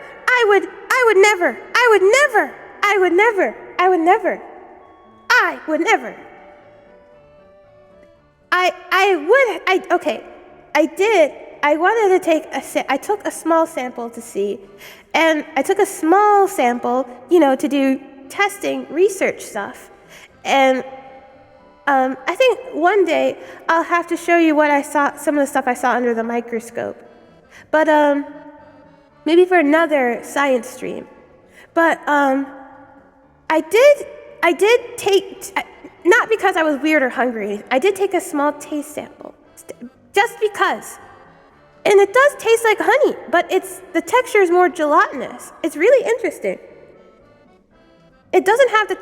I took a small sample to see, and I took a small sample, to do testing, research stuff, and I think one day I'll have to show you what I saw, some of the stuff I saw under the microscope, but maybe for another science stream. But I did take, not because I was weird or hungry, I did take a small taste sample, just because. And it does taste like honey, but the texture is more gelatinous. It's really interesting. It doesn't have the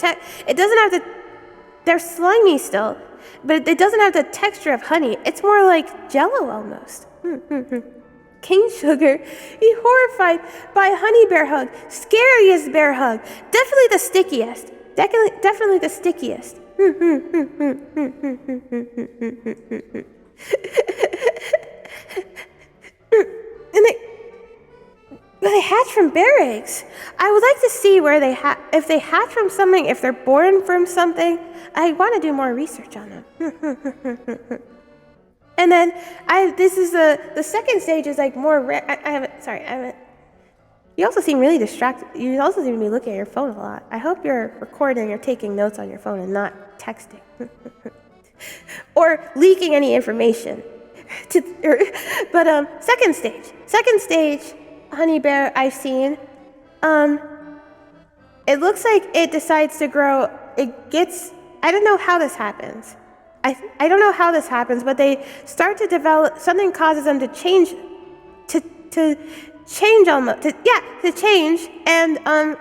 they're slimy still, but it doesn't have the texture of honey. It's more like Jell-O almost. King Sugar, he horrified by honey bear hug, scariest bear hug, definitely the stickiest, definitely the stickiest. And they hatch from bear eggs. I would like to see where if they hatch from something, if they're born from something. I want to do more research on them. And then this is the second stage is like more rare. I haven't. You also seem really distracted. You also seem to be looking at your phone a lot. I hope you're recording or taking notes on your phone and not texting. Or leaking any information. But second stage, honey bear I've seen, it looks like it decides to grow. I don't know how this happens. I don't know how this happens, but they start to develop. Something causes them to change, to change, and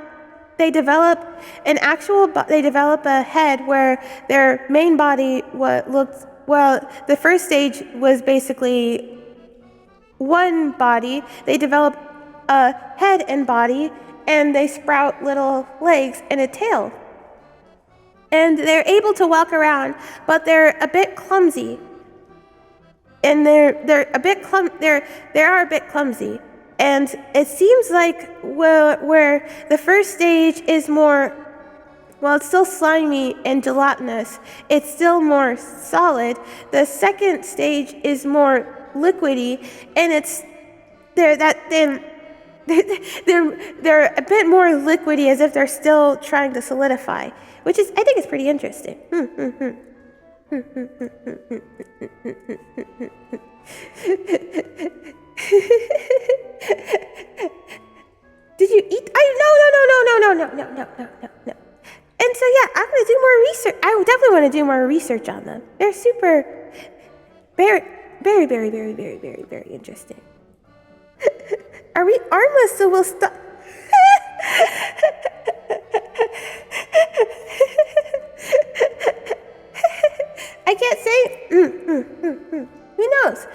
they develop they develop a head where their main body the first stage was basically one body. They develop a head and body, and they sprout little legs and a tail. And they're able to walk around, but they're a bit clumsy. And they are a bit clumsy. And it seems like where the first stage is more, well, it's still slimy and gelatinous. It's still more solid. The second stage is more liquidy, and they're a bit more liquidy, as if they're still trying to solidify, which I think is pretty interesting. Did you eat? No. And so yeah, I'm gonna do more research. I definitely want to do more research on them. They're very, very, very, very, very, very, very interesting. Are we armless, so we'll stop? I can't say. Who knows?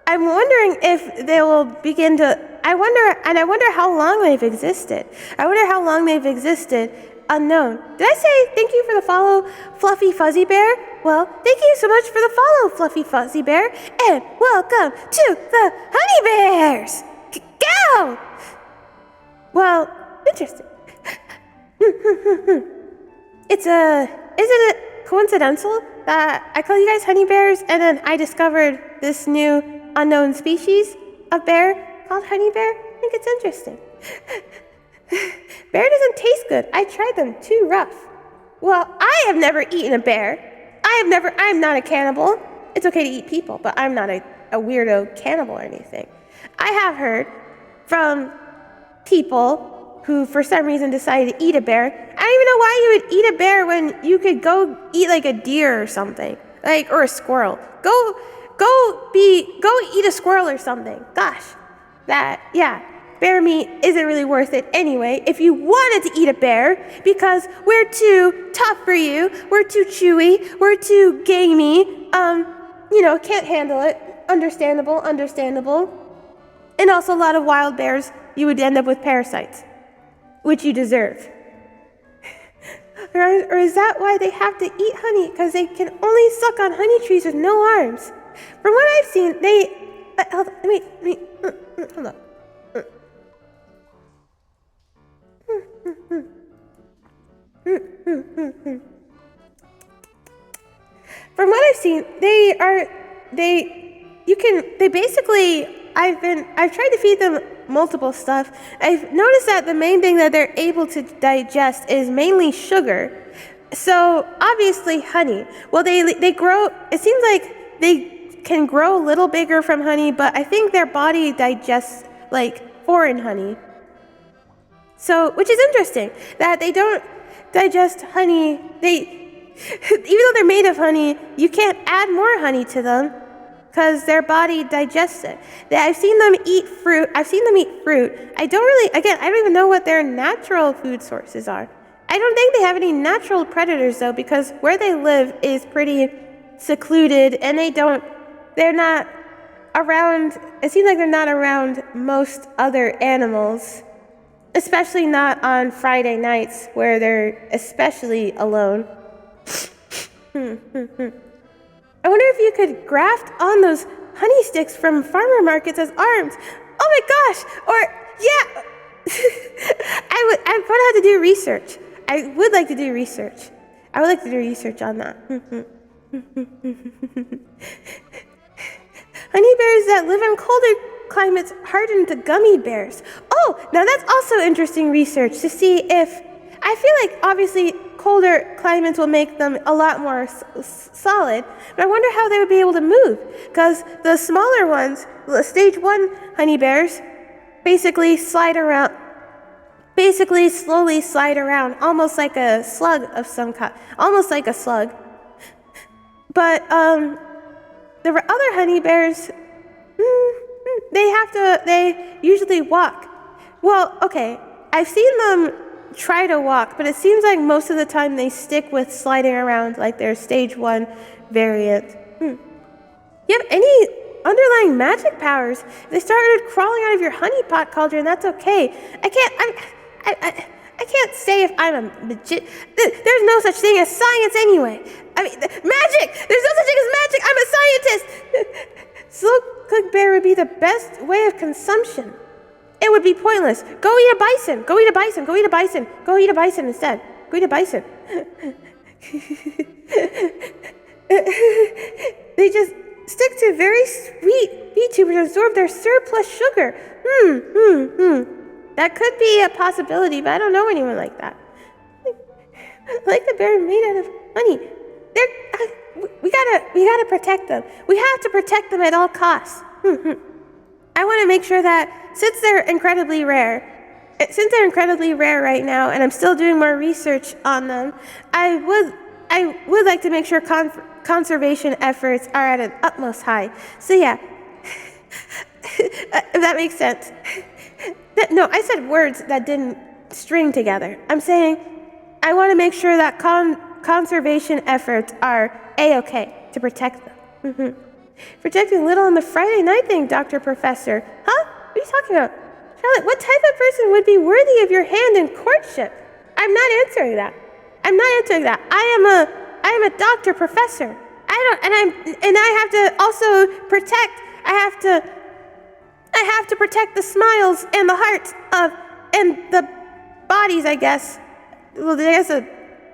I'm wondering if they will begin to. I wonder how long they've existed. Unknown. Did I say thank you for the follow, Fluffy Fuzzy Bear? Well, thank you so much for the follow, Fluffy Fuzzy Bear, and welcome to the Honey Bears. Go! Well, interesting. Isn't it coincidental that I call you guys honey bears, and then I discovered this new unknown species of bear called honey bear? I think it's interesting. Bear doesn't taste good. I tried them, too rough. Well, I have never eaten a bear. I'm not a cannibal. It's okay to eat people, but I'm not a weirdo cannibal or anything. I have heard from people who for some reason decided to eat a bear. I don't even know why you would eat a bear when you could go eat like a deer or something, or a squirrel. Go eat a squirrel or something. Gosh, bear meat isn't really worth it anyway if you wanted to eat a bear, because we're too tough for you, we're too chewy, we're too gamey, can't handle it. Understandable. And also a lot of wild bears, you would end up with parasites, which you deserve. Or is that why they have to eat honey? Because they can only suck on honey trees with no arms. From what I've seen, hold on. From what I've seen, I've tried to feed them multiple stuff. I've noticed that the main thing that they're able to digest is mainly sugar. So obviously honey. Well, they grow, it seems like they can grow a little bigger from honey, but I think their body digests like foreign honey. So, which is interesting, that they don't digest honey. Even though they're made of honey, you can't add more honey to them because their body digests it. I've seen them eat fruit. I don't even know what their natural food sources are. I don't think they have any natural predators though, because where they live is pretty secluded, and they're not around, it seems like they're not around most other animals. Especially not on Friday nights where they're especially alone. I wonder if you could graft on those honey sticks from farmer markets as arms. Oh my gosh! I would have to do research. I would like to do research on that. Honey bears that live in colder climates harden to gummy bears. Oh, now that's also interesting research to see if, I feel like obviously colder climates will make them a lot more solid, but I wonder how they would be able to move, because the smaller ones, the stage 1 honey bears, basically slowly slide around, almost like a slug of some kind, But the other honey bears, they usually walk. Well, okay, I've seen them try to walk, but it seems like most of the time they stick with sliding around like their stage 1 variant. You have any underlying magic powers? If they started crawling out of your honey pot cauldron, that's okay. I can't say if I'm a magician. There's no such thing as science anyway. Magic! There's no such thing as magic! I'm a scientist! Slow cooked bear would be the best way of consumption. It would be pointless. Go eat a bison. Go eat a bison. Go eat a bison. Go eat a bison instead. Go eat a bison. They just stick to very sweet VTubers and absorb their surplus sugar. That could be a possibility, but I don't know anyone like that. Like the bear made out of honey. We gotta protect them. We have to protect them at all costs. I want to make sure that since they're incredibly rare right now, and I'm still doing more research on them, I would like to make sure conservation efforts are at an utmost high. So yeah, if that makes sense. No, I said words that didn't string together. I'm saying I want to make sure that conservation efforts are A-okay to protect them. Protecting little on the Friday night thing, Dr. Professor. Huh? What are you talking about? Charlotte, what type of person would be worthy of your hand in courtship? I'm not answering that. I am a Dr. Professor. I have to also protect. I have to protect the smiles and the hearts and the bodies, I guess. Well, I guess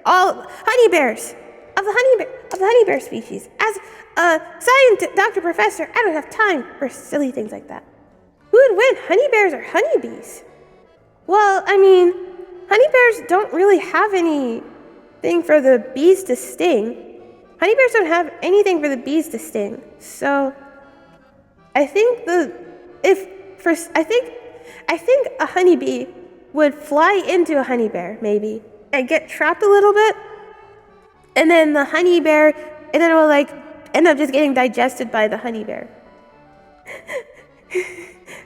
all honey bears of the honey bear species. As a scientist, Dr. Professor, I don't have time for silly things like that. Who would win, honey bears or honeybees? Well, I mean, honey bears don't really have anything for the bees to sting. Honey bears don't have anything for the bees to sting. So I think I think a honeybee would fly into a honey bear, maybe, and get trapped a little bit, and then the honey bear, and then it will like end up just getting digested by the honey bear.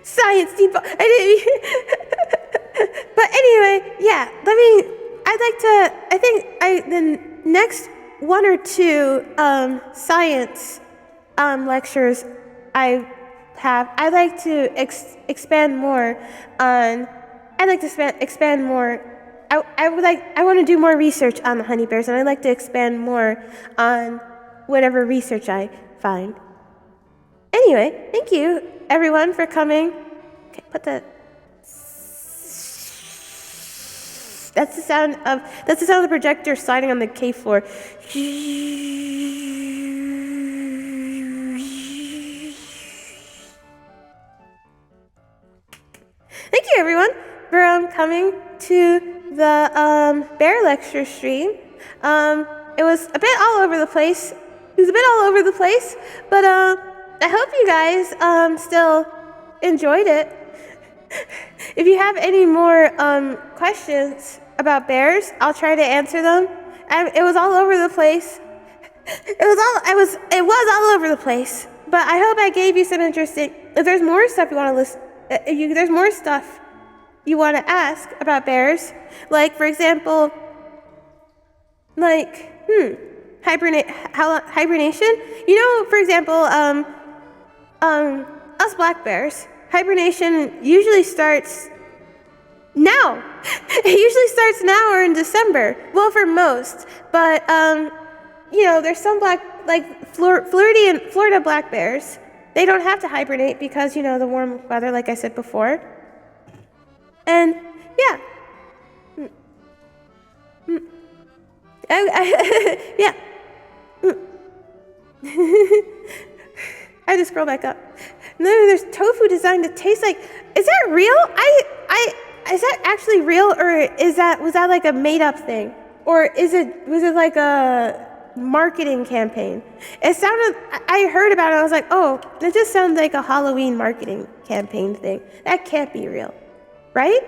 Science debunk. But anyway, yeah. I think the next 1 or 2 science lectures I'd like to expand more on. I'd like to expand more. I want to do more research on the honey bears, and I'd like to expand more on whatever research I find. Anyway, thank you everyone for coming. Okay, that's the sound of the projector sliding on the cave floor. Thank you, everyone, for coming to the bear lecture stream. It was a bit all over the place. But I hope you guys still enjoyed it. If you have any more questions about bears, I'll try to answer them. It was all over the place. It was all over the place. But I hope I gave you some interesting. If there's more stuff you want to listen. There's more stuff you want to ask about bears, like, for example, hibernation. You know, for example, us black bears, hibernation usually starts now. It usually starts now or in December. Well, for most, but there's some Florida black bears. They don't have to hibernate because, the warm weather, like I said before. And, yeah. Yeah. I had to scroll back up. And then there's tofu designed to taste like... Is that real? Is that actually real, or was that like a made-up thing? Or was it like a marketing campaign? I heard about it, I was like, oh, that just sounds like a Halloween marketing campaign thing. That can't be real, right?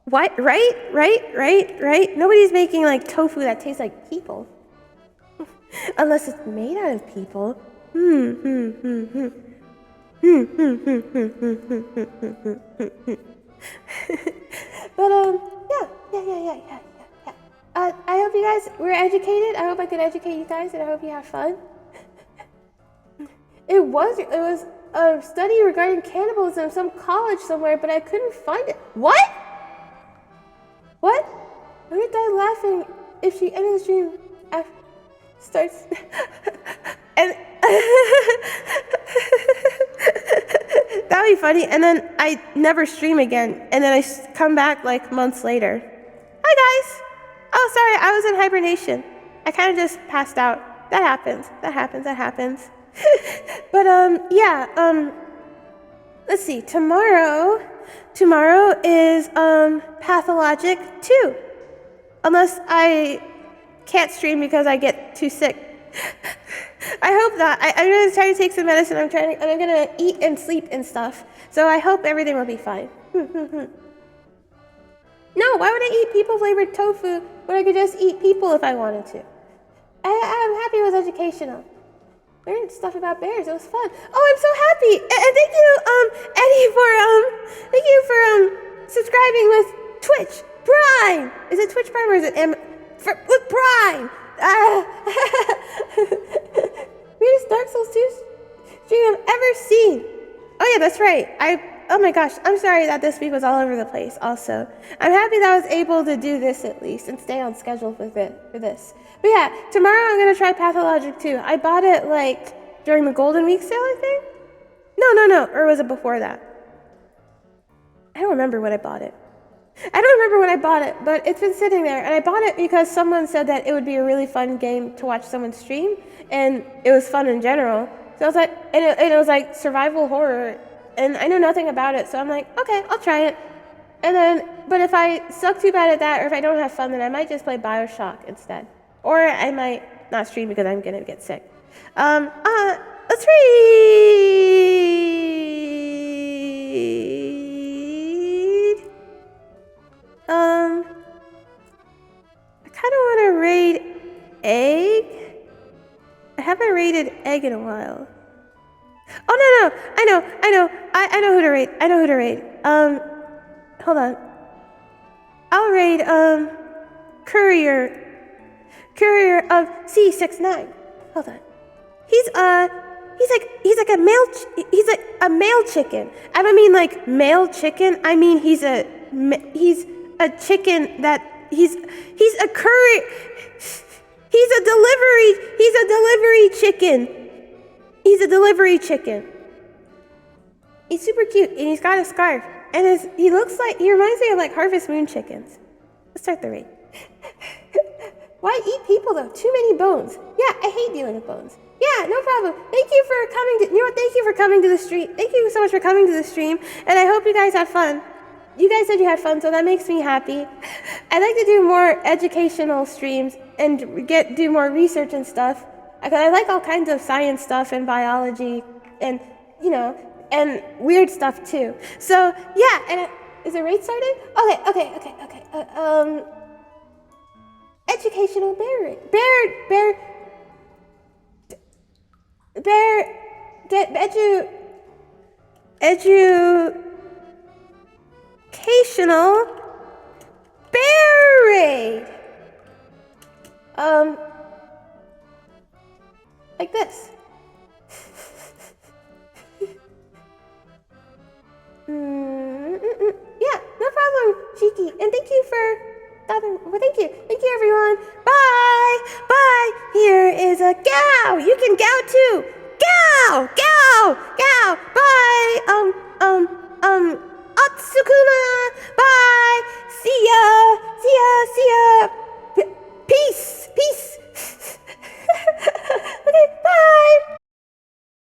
What? Right? Nobody's making like tofu that tastes like people. Unless it's made out of people. But yeah. I hope you guys were educated. I hope I could educate you guys, and I hope you had fun. It was a study regarding cannibalism in some college somewhere, but I couldn't find it. What? I'm gonna die laughing if she ended the stream starts and that would be funny, and then I never stream again, and then I come back like months later. Hi guys. Oh, sorry, I was in hibernation. I kind of just passed out. That happens. But let's see. Tomorrow is Pathologic 2. Unless I can't stream because I get too sick. I hope not. I'm gonna try to take some medicine. I'm gonna eat and sleep and stuff. So I hope everything will be fine. No, why would I eat people-flavored tofu when I could just eat people if I wanted to? I'm happy it was educational. Learned stuff about bears. It was fun. Oh, I'm so happy. And thank you, Eddie, for subscribing with Twitch Prime. Is it Twitch Prime or is it with Prime? Weirdest Dark Souls 2 stream I've ever seen. Oh yeah, that's right. Oh my gosh, I'm sorry that this week was all over the place also. I'm happy that I was able to do this at least and stay on schedule for this. But yeah, tomorrow I'm going to try Pathologic 2. I bought it like during the Golden Week sale, I think? No, or was it before that? I don't remember when I bought it. But it's been sitting there, and I bought it because someone said that it would be a really fun game to watch someone stream, and it was fun in general. So I was like, and it was like survival horror, and I know nothing about it, so I'm like, okay, I'll try it. And then, but if I suck too bad at that, or if I don't have fun, then I might just play BioShock instead. Or I might not stream because I'm gonna get sick. Let's read. I kind of want to raid egg. I haven't raided egg in a while. Oh no, I know who to raid. Hold on. I'll raid courier of C69. Hold on. He's like a male chicken. I don't mean like male chicken. I mean he's a chicken that he's a courier. He's a delivery chicken. He's super cute and he's got a scarf and he reminds me of like Harvest Moon chickens. Let's start the raid. Why eat people though? Too many bones. Yeah, I hate dealing with bones. Yeah, no problem. Thank you for coming to the stream. Thank you so much for coming to the stream, and I hope you guys had fun. You guys said you had fun, so that makes me happy. I'd like to do more educational streams and do more research and stuff. I like all kinds of science stuff and biology and, and weird stuff too. So, yeah, and is the raid started? Okay. Educational educational bear raid. Like this. Yeah, no problem, Cheeky. And thank you for stopping. Well, thank you everyone. Bye. Here is a gow. You can gow too. Gow. Bye. Atsukuma.